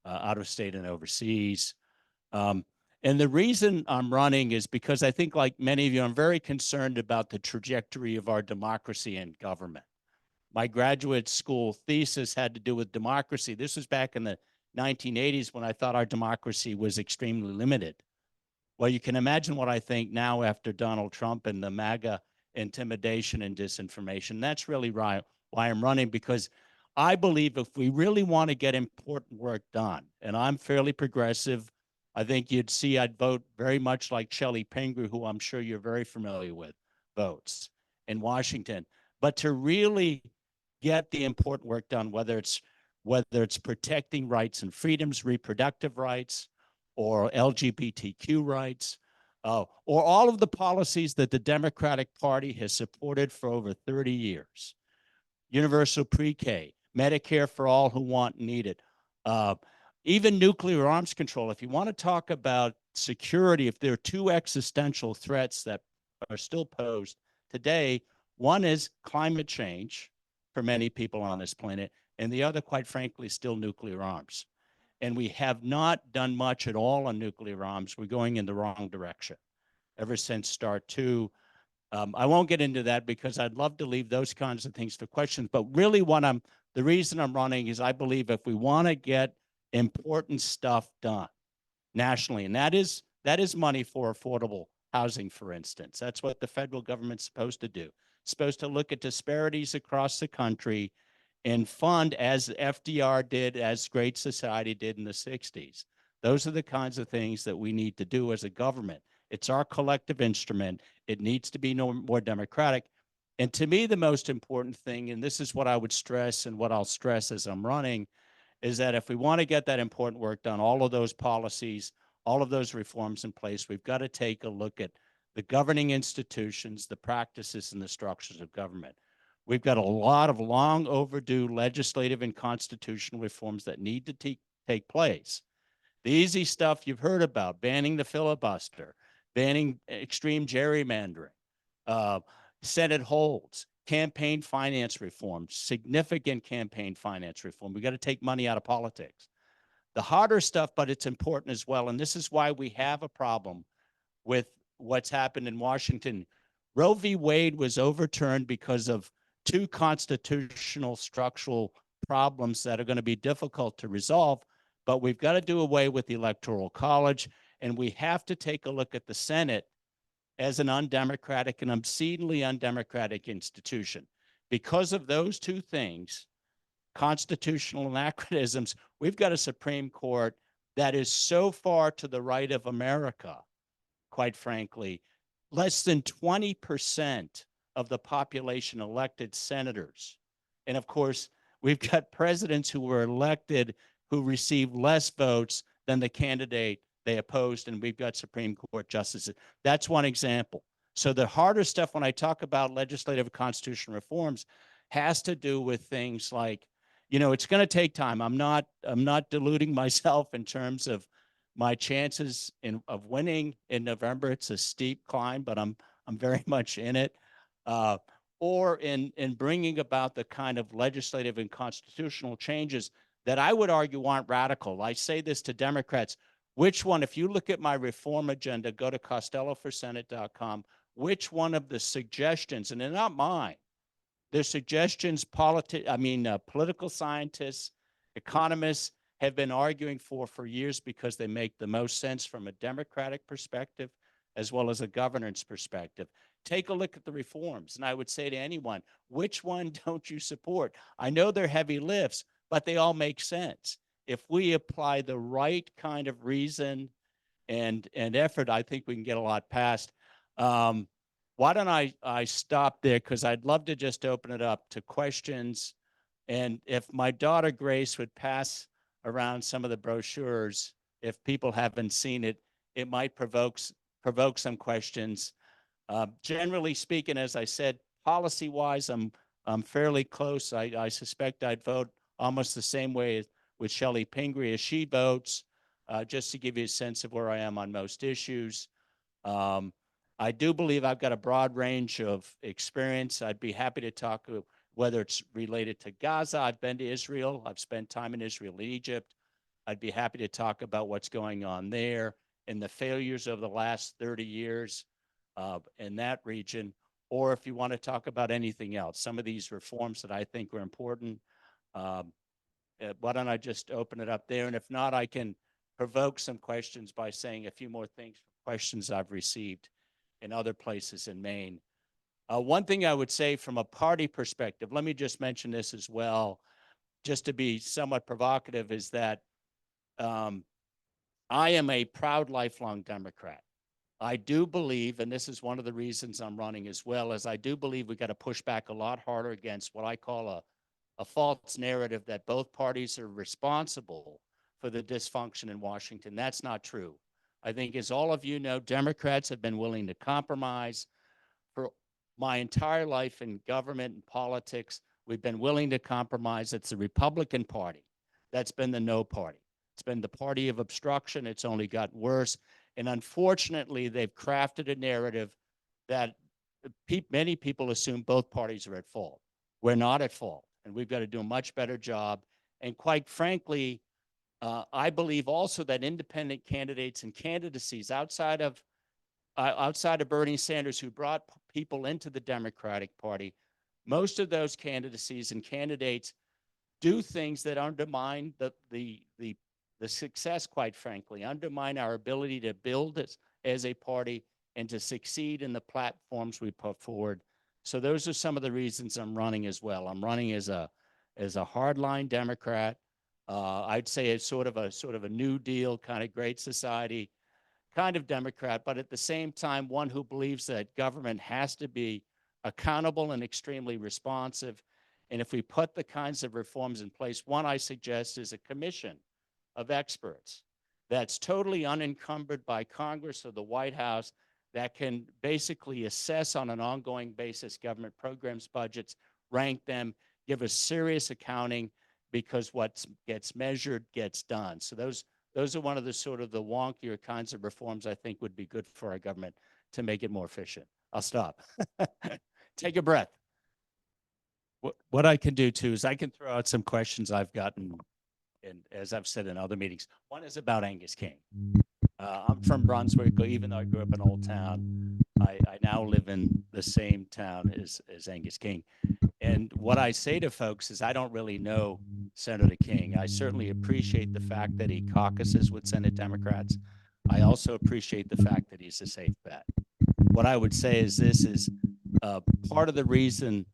Speaker 8: out of state and overseas. And the reason I'm running is because I think, like many of you, I'm very concerned about the trajectory of our democracy and government. My graduate school thesis had to do with democracy. This was back in the 1980s when I thought our democracy was extremely limited. Well, you can imagine what I think now after Donald Trump and the MAGA intimidation and disinformation. That's really why I'm running, because I believe if we really want to get important work done, and I'm fairly progressive, I think you'd see I'd vote very much like Shelley Pingree, who I'm sure you're very familiar with, votes in Washington. But to really get the important work done, whether it's protecting rights and freedoms, reproductive rights, or LGBTQ rights, or all of the policies that the Democratic Party has supported for over 30 years. Universal pre-K, Medicare for all who want and need it, even nuclear arms control. If you want to talk about security, if there are two existential threats that are still posed today, one is climate change for many people on this planet, and the other, quite frankly, still nuclear arms. And we have not done much at all on nuclear arms. We're going in the wrong direction ever since START 2. I won't get into that because I'd love to leave those kinds of things for questions. But really the reason I'm running is I believe if we want to get important stuff done nationally, and that is money for affordable housing, for instance. That's what the federal government's supposed to do. It's supposed to look at disparities across the country and fund, as FDR did, as Great Society did in the 60s. Those are the kinds of things that we need to do as a government. It's our collective instrument. It needs to be more democratic. And to me, the most important thing, and this is what I would stress and what I'll stress as I'm running, is that if we want to get that important work done, all of those policies, all of those reforms in place, we've got to take a look at the governing institutions, the practices, and the structures of government. We've got a lot of long overdue legislative and constitutional reforms that need to take place. The easy stuff you've heard about, banning the filibuster, banning extreme gerrymandering, Senate holds, campaign finance reform, significant campaign finance reform. We've got to take money out of politics. The harder stuff, but it's important as well, and this is why we have a problem with what's happened in Washington. Roe v. Wade was overturned because of two constitutional structural problems that are going to be difficult to resolve, but we've got to do away with the Electoral College, and we have to take a look at the Senate as an undemocratic and obscenely undemocratic institution. Because of those two things, constitutional anachronisms, we've got a Supreme Court that is so far to the right of America, quite frankly. Less than 20% of the population elected senators. And of course, we've got presidents who were elected who received less votes than the candidate they opposed, and we've got Supreme Court justices. That's one example. So the harder stuff when I talk about legislative and constitutional reforms has to do with things like, it's going to take time. I'm not deluding myself in terms of my chances of winning in November. It's a steep climb, but I'm very much in it. Or in bringing about the kind of legislative and constitutional changes that I would argue aren't radical. I say this to Democrats. Which one, if you look at my reform agenda, go to CostelloForSenate.com, which one of the suggestions, and they're not mine, they're suggestions political scientists, economists have been arguing for years because they make the most sense from a democratic perspective as well as a governance perspective. Take a look at the reforms. And I would say to anyone, which one don't you support? I know they're heavy lifts, but they all make sense. If we apply the right kind of reason and effort, I think we can get a lot passed. Why don't I stop there? Because I'd love to just open it up to questions. And if my daughter Grace would pass around some of the brochures, if people haven't seen it, it might provoke some questions. Generally speaking, as I said, policy-wise, I'm fairly close. I suspect I'd vote almost the same way with Shelley Pingree as she votes, just to give you a sense of where I am on most issues. I do believe I've got a broad range of experience. I'd be happy to talk whether it's related to Gaza. I've been to Israel. I've spent time in Israel and Egypt. I'd be happy to talk about what's going on there and the failures of the last 30 years in that region. Or if you want to talk about anything else, some of these reforms that I think are important, why don't I just open it up there? And if not, I can provoke some questions by saying a few more things from questions I've received in other places in Maine. One thing I would say from a party perspective, let me just mention this as well, just to be somewhat provocative, is that I am a proud lifelong Democrat. I do believe, and this is one of the reasons I'm running as well, is I do believe we got to push back a lot harder against what I call a false narrative that both parties are responsible for the dysfunction in Washington. That's not true. I think, as all of you know, Democrats have been willing to compromise for my entire life in government and politics. We've been willing to compromise. It's the Republican Party that's been the no party. It's been the party of obstruction. It's only gotten worse. And unfortunately, they've crafted a narrative that many people assume both parties are at fault. We're not at fault, and we've got to do a much better job. And quite frankly, I believe also that independent candidates and candidacies outside of Bernie Sanders, who brought people into the Democratic Party, most of those candidacies and candidates do things that undermine the success, quite frankly, undermine our ability to build as a party and to succeed in the platforms we put forward. So those are some of the reasons I'm running as well. I'm running as a hardline Democrat. I'd say it's sort of a New Deal kind of Great Society kind of Democrat, but at the same time, one who believes that government has to be accountable and extremely responsive. And if we put the kinds of reforms in place, one I suggest is a commission of experts that's totally unencumbered by Congress or the White House, that can basically assess on an ongoing basis government programs, budgets, rank them, give us serious accounting, because what gets measured gets done. So those are one of the sort of the wonkier kinds of reforms I think would be good for our government to make it more efficient. I'll stop. Take a breath. What I can do too is I can throw out some questions I've gotten, and as I've said in other meetings. One is about Angus King. I'm from Brunswick, even though I grew up in Old Town. I now live in the same town as Angus King. And what I say to folks is I don't really know Senator King. I certainly appreciate the fact that he caucuses with Senate Democrats. I also appreciate the fact that he's a safe bet. What I would say is this is part of the reason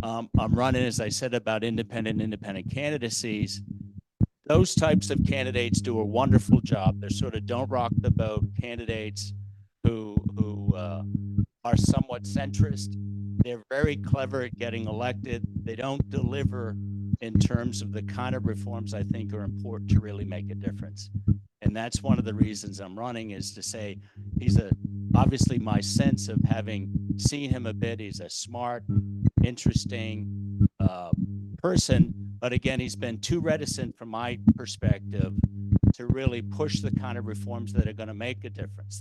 Speaker 8: I'm running, as I said, about independent candidacies. Those types of candidates do a wonderful job. They're sort of don't rock the boat candidates who are somewhat centrist. They're very clever at getting elected. They don't deliver in terms of the kind of reforms I think are important to really make a difference. And that's one of the reasons I'm running, is to say he's obviously my sense of having seen him a bit. He's a smart, interesting person. But again, he's been too reticent from my perspective to really push the kind of reforms that are going to make a difference,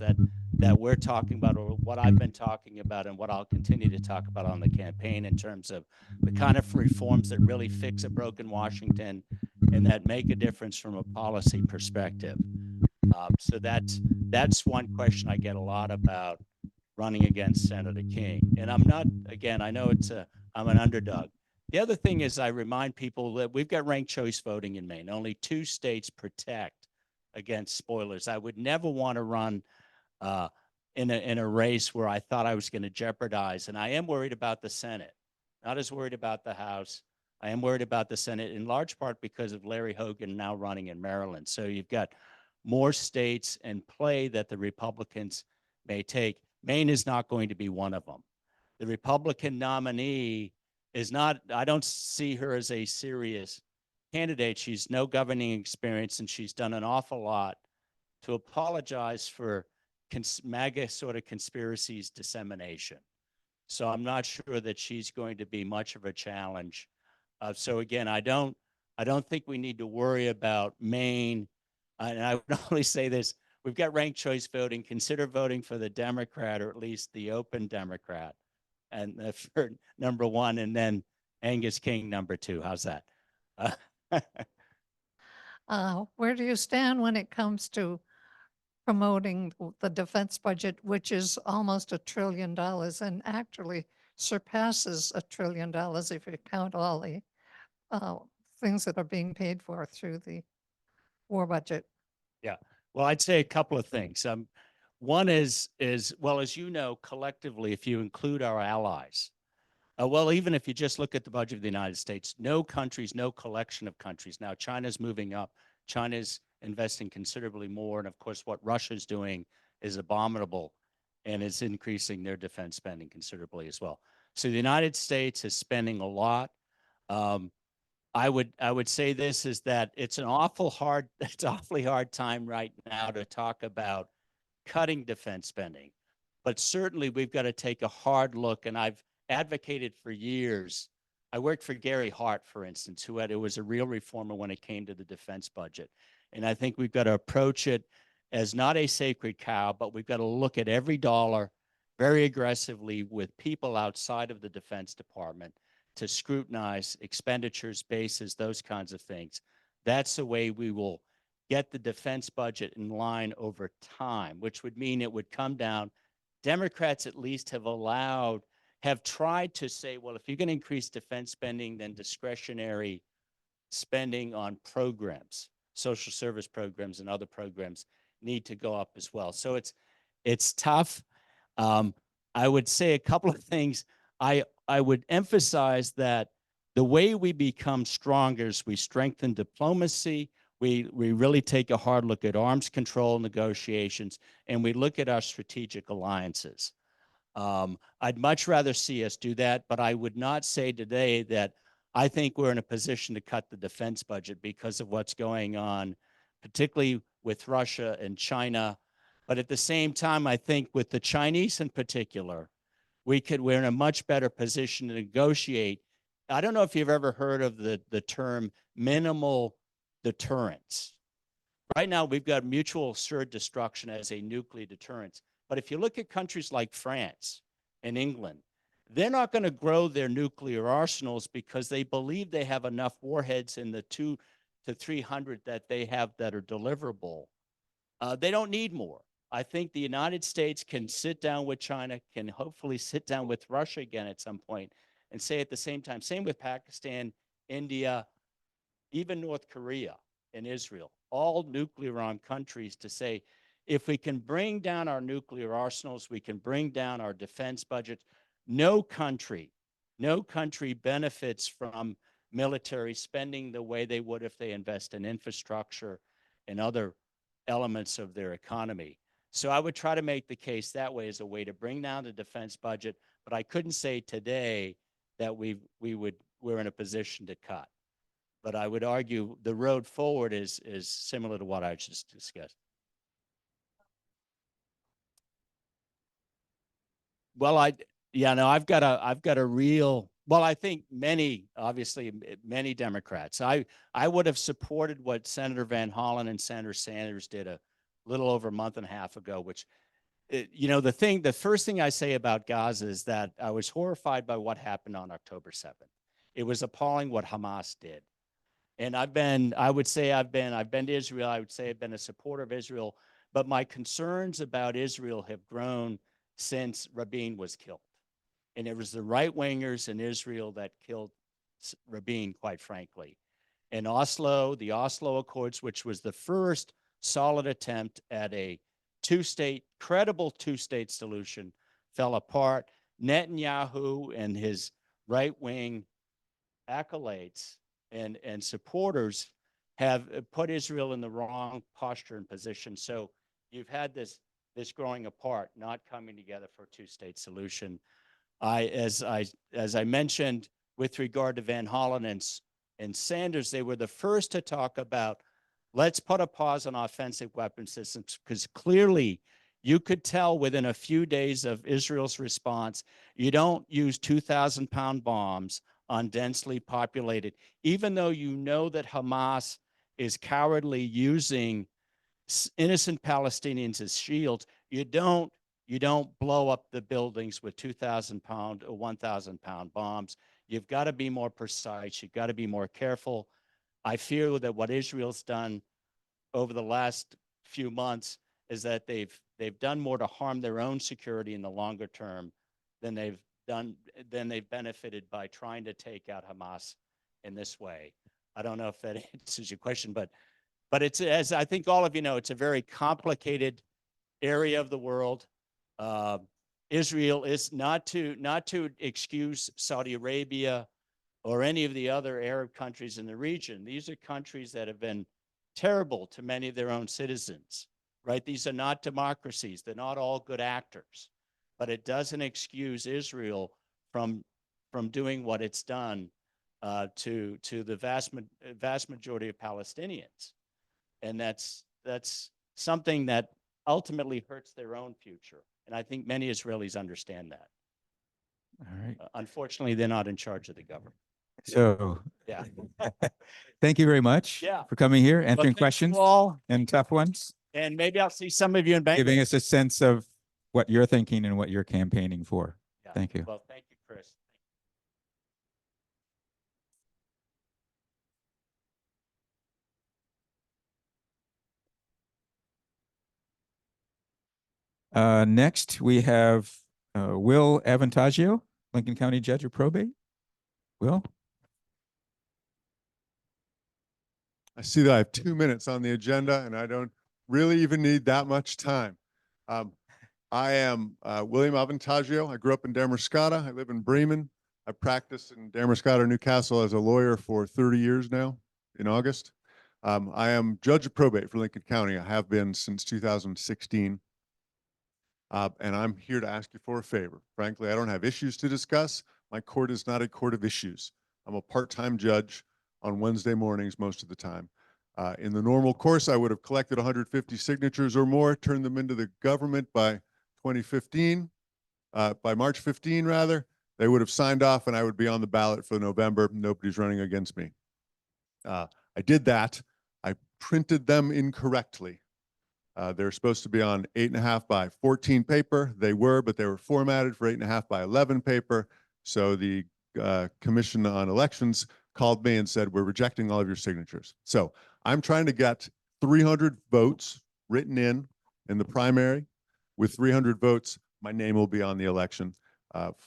Speaker 8: that we're talking about, or what I've been talking about, and what I'll continue to talk about on the campaign, in terms of the kind of reforms that really fix a broken Washington and that make a difference from a policy perspective. So that's one question I get a lot about running against Senator King. And I'm not, again, I know I'm an underdog. The other thing is, I remind people that we've got ranked choice voting in Maine. Only 2 states protect against spoilers. I would never want to run in a race where I thought I was going to jeopardize. And I am worried about the Senate, not as worried about the House. I am worried about the Senate, in large part because of Larry Hogan now running in Maryland. So you've got more states in play that the Republicans may take. Maine is not going to be one of them. The Republican nominee is not, I don't see her as a serious candidate. She's no governing experience, and she's done an awful lot to apologize for MAGA sort of conspiracies dissemination. So I'm not sure that she's going to be much of a challenge. So again, I don't think we need to worry about Maine. And I would only say this: we've got ranked choice voting. Consider voting for the Democrat, or at least the open Democrat, and for number one, and then Angus King #2. How's that?
Speaker 9: Where do you stand when it comes to promoting the defense budget, which is almost $1 trillion and actually surpasses $1 trillion if you count all the things that are being paid for through the war budget?
Speaker 8: Yeah. Well, I'd say a couple of things. One is, well, as you know, collectively, if you include our allies, well, even if you just look at the budget of the United States, no countries, no collection of countries. Now, China's moving up. China's investing considerably more. And of course, what Russia's doing is abominable and is increasing their defense spending considerably as well. So the United States is spending a lot. I would say this is that it's awfully hard time right now to talk about cutting defense spending, but certainly we've got to take a hard look. And I've advocated for years. I worked for Gary Hart, for instance, who was a real reformer when it came to the defense budget. And I think we've got to approach it as not a sacred cow, but we've got to look at every dollar very aggressively with people outside of the Defense Department to scrutinize expenditures, bases, those kinds of things. That's the way we will get the defense budget in line over time, which would mean it would come down. Democrats at least have tried to say, well, if you're going to increase defense spending, then discretionary spending on programs, social service programs and other programs need to go up as well. So it's tough. I would say a couple of things. I would emphasize that the way we become stronger is we strengthen diplomacy. We really take a hard look at arms control negotiations, and we look at our strategic alliances. I'd much rather see us do that, but I would not say today that I think we're in a position to cut the defense budget because of what's going on, particularly with Russia and China. But at the same time, I think with the Chinese in particular, we're in a much better position to negotiate. I don't know if you've ever heard of the term minimal deterrence. Right now, we've got mutual assured destruction as a nuclear deterrence. But if you look at countries like France and England, they're not going to grow their nuclear arsenals because they believe they have enough warheads in the 200 to 300 that they have that are deliverable. They don't need more. I think the United States can sit down with China, can hopefully sit down with Russia again at some point and say at the same time, same with Pakistan, India, even North Korea and Israel, all nuclear-armed countries, to say, if we can bring down our nuclear arsenals, we can bring down our defense budget. No country benefits from military spending the way they would if they invest in infrastructure and other elements of their economy. So I would try to make the case that way as a way to bring down the defense budget, but I couldn't say today that we're in a position to cut. But I would argue the road forward is similar to what I just discussed. Well, I've got a real, well, I think many Democrats. I would have supported what Senator Van Hollen and Senator Sanders did a little over a month and a half ago, which, the first thing I say about Gaza is that I was horrified by what happened on October 7th. It was appalling what Hamas did. And I've been to Israel. I would say I've been a supporter of Israel, but my concerns about Israel have grown since Rabin was killed. And it was the right-wingers in Israel that killed Rabin, quite frankly. And the Oslo Accords, which was the first solid attempt at a credible two-state solution, fell apart. Netanyahu and his right-wing acolytes and supporters have put Israel in the wrong posture and position. So you've had this growing apart, not coming together for a two-state solution. As I mentioned, with regard to Van Hollen and Sanders, they were the first to talk about, let's put a pause on offensive weapon systems, because clearly you could tell within a few days of Israel's response, you don't use 2,000-pound bombs on densely populated, even though you know that Hamas is cowardly using innocent Palestinians as shields. You don't You don't blow up the buildings with 2,000-pound or 1,000-pound bombs. You've got to be more precise. You've got to be more careful. I fear that what Israel's done over the last few months is that they've done more to harm their own security in the longer term than they've benefited by trying to take out Hamas in this way. I don't know if that answers your question, but it's, as I think all of you know, it's a very complicated area of the world. Israel is not to excuse Saudi Arabia or any of the other Arab countries in the region. These are countries that have been terrible to many of their own citizens, right? These are not democracies. They're not all good actors, but it doesn't excuse Israel from doing what it's done to the vast majority of Palestinians. And that's something that ultimately hurts their own future. And I think many Israelis understand that.
Speaker 1: All right.
Speaker 8: Unfortunately, they're not in charge of the government.
Speaker 1: So
Speaker 8: Yeah.
Speaker 1: thank you very much
Speaker 8: Yeah.
Speaker 1: for coming here,
Speaker 8: Well,
Speaker 1: answering
Speaker 8: thank you
Speaker 1: questions
Speaker 8: all,
Speaker 1: and tough ones,
Speaker 8: and maybe I'll see some of you in Bangor.
Speaker 1: giving us a sense of what you're thinking and what you're campaigning for.
Speaker 8: Yeah.
Speaker 1: Thank you.
Speaker 8: Well, thank you, Chris.
Speaker 1: Next, we have Will Avantaggio, Lincoln County Judge of Probate. Will?
Speaker 10: I see that I have 2 minutes on the agenda and I don't really even need that much time. I am William Avantaggio. I grew up in Damascotta. I live in Bremen. I practiced in Damascotta, Newcastle as a lawyer for 30 years now in August. I am Judge of Probate for Lincoln County. I have been since 2016. And I'm here to ask you for a favor. Frankly, I don't have issues to discuss. My court is not a court of issues. I'm a part-time judge on Wednesday mornings most of the time. In the normal course, I would have collected 150 signatures or more, turned them into the government by 2015, by March 15 rather. They would have signed off and I would be on the ballot for November. Nobody's running against me. I did that. I printed them incorrectly. They're supposed to be on 8.5 by 14 paper. They were, but they were formatted for 8.5 by 11 paper. So the Commission on Elections called me and said, we're rejecting all of your signatures. So I'm trying to get 300 votes written in the primary. With 300 votes, my name will be on the election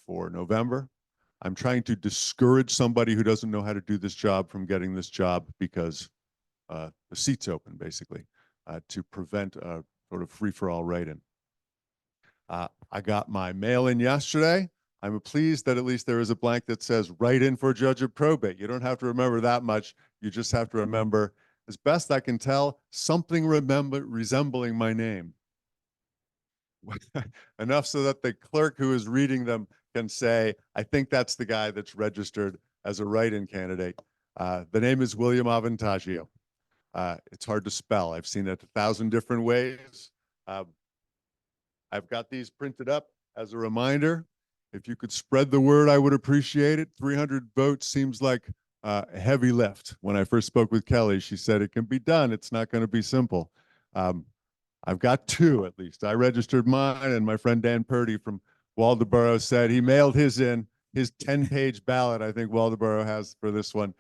Speaker 10: for November. I'm trying to discourage somebody who doesn't know how to do this job from getting this job because the seat's open, basically. To prevent a sort of free-for-all write-in. I got my mail in yesterday. I'm pleased that at least there is a blank that says write-in for Judge of Probate. You don't have to remember that much. You just have to remember, as best I can tell, something resembling my name. Enough so that the clerk who is reading them can say, I think that's the guy that's registered as a write-in candidate. The name is William Avantaggio. It's hard to spell. I've seen it 1,000 different ways. I've got these printed up as a reminder. If you could spread the word, I would appreciate it. 300 votes seems like a heavy lift. When I first spoke with Kelly, she said it can be done. It's not going to be simple. I've got 2 at least. I registered mine, and my friend Dan Purdy from Waldoboro said he mailed his in, his 10-page ballot. I think Waldoboro has for this one.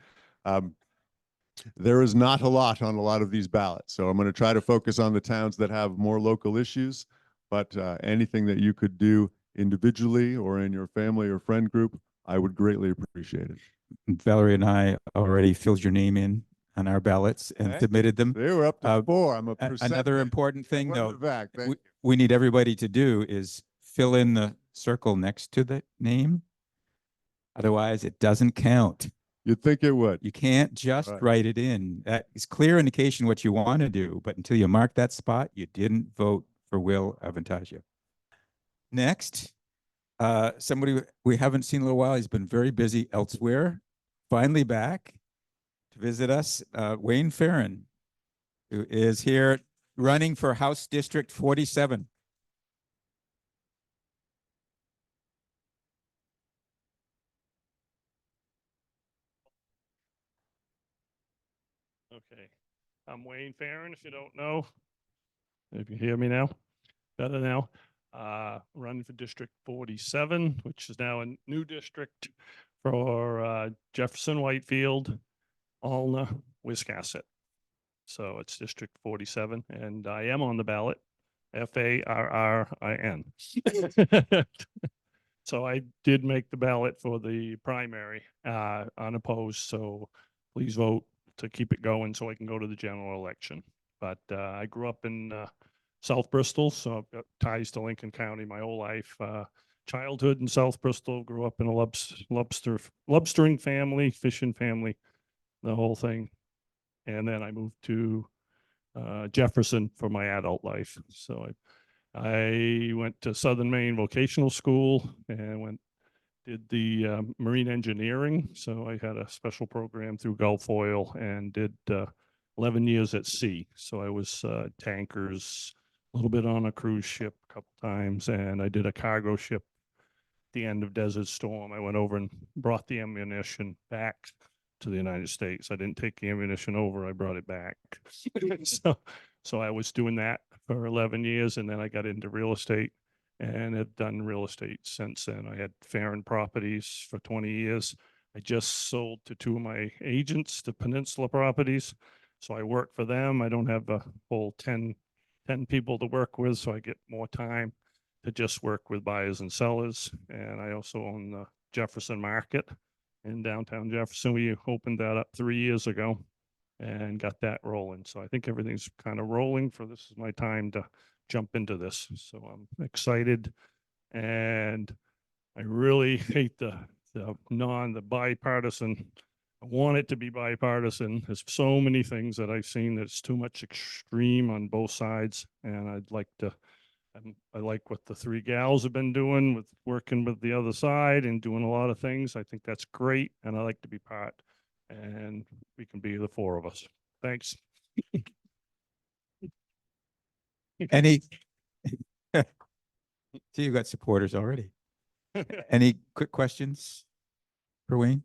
Speaker 10: There is not a lot on a lot of these ballots. So I'm going to try to focus on the towns that have more local issues, but anything that you could do individually or in your family or friend group, I would greatly appreciate it.
Speaker 1: Valerie and I already filled your name in on our ballots and
Speaker 10: Okay.
Speaker 1: submitted them.
Speaker 10: They were up to 4. I'm a percent.
Speaker 1: Another important thing,
Speaker 10: One in
Speaker 1: though,
Speaker 10: the back. Thank you.
Speaker 1: we need everybody to do is fill in the circle next to the name. Otherwise, it doesn't count.
Speaker 10: You'd think it would.
Speaker 1: You can't just
Speaker 10: Right.
Speaker 1: write it in. That is clear indication what you want to do, but until you mark that spot, you didn't vote for Will Avantaggio. Next, somebody we haven't seen in a little while. He's been very busy elsewhere. Finally back to visit us, Wayne Farrin, who is here running for House District 47.
Speaker 11: Okay, I'm Wayne Farrin, if you don't know. If you hear me now, better now. running for District 47, which is now a new district for Jefferson, Whitefield, Alna, Wiscasset. So it's District 47, and I am on the ballot, Farrin. So I did make the ballot for the primary, unopposed, so please vote to keep it going so I can go to the general election. But I grew up in South Bristol, so I've got ties to Lincoln County my whole life. Childhood in South Bristol, grew up in a lobstering family, fishing family, the whole thing. And then I moved to Jefferson for my adult life. So I went to Southern Maine Vocational School and did the marine engineering. So I had a special program through Gulf Oil and did 11 years at sea. So I was tankers, a little bit on a cruise ship a couple times, and I did a cargo ship at the end of Desert Storm. I went over and brought the ammunition back to the United States. I didn't take the ammunition over, I brought it back. So I was doing that for 11 years, and then I got into real estate and have done real estate since then. I had Farrin Properties for 20 years. I just sold to two of my agents, the Peninsula Properties. So I work for them. I don't have a whole 10 people to work with, so I get more time to just work with buyers and sellers. And I also own the Jefferson Market in downtown Jefferson. We opened that up 3 years ago and got that rolling. So I think everything's kind of rolling for this is my time to jump into this. So I'm excited, and I really hate the bipartisan. I want it to be bipartisan. There's so many things that I've seen that's too much extreme on both sides, and I'd like to. I like what the three gals have been doing with working with the other side and doing a lot of things. I think that's great, and I like to be part. And we can be the four of us. Thanks.
Speaker 1: Any, see, you got supporters already. Any quick questions for Wayne?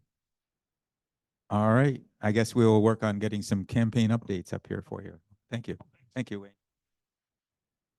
Speaker 1: All right. I guess we'll work on getting some campaign updates up here for you. Thank you. Thank you, Wayne.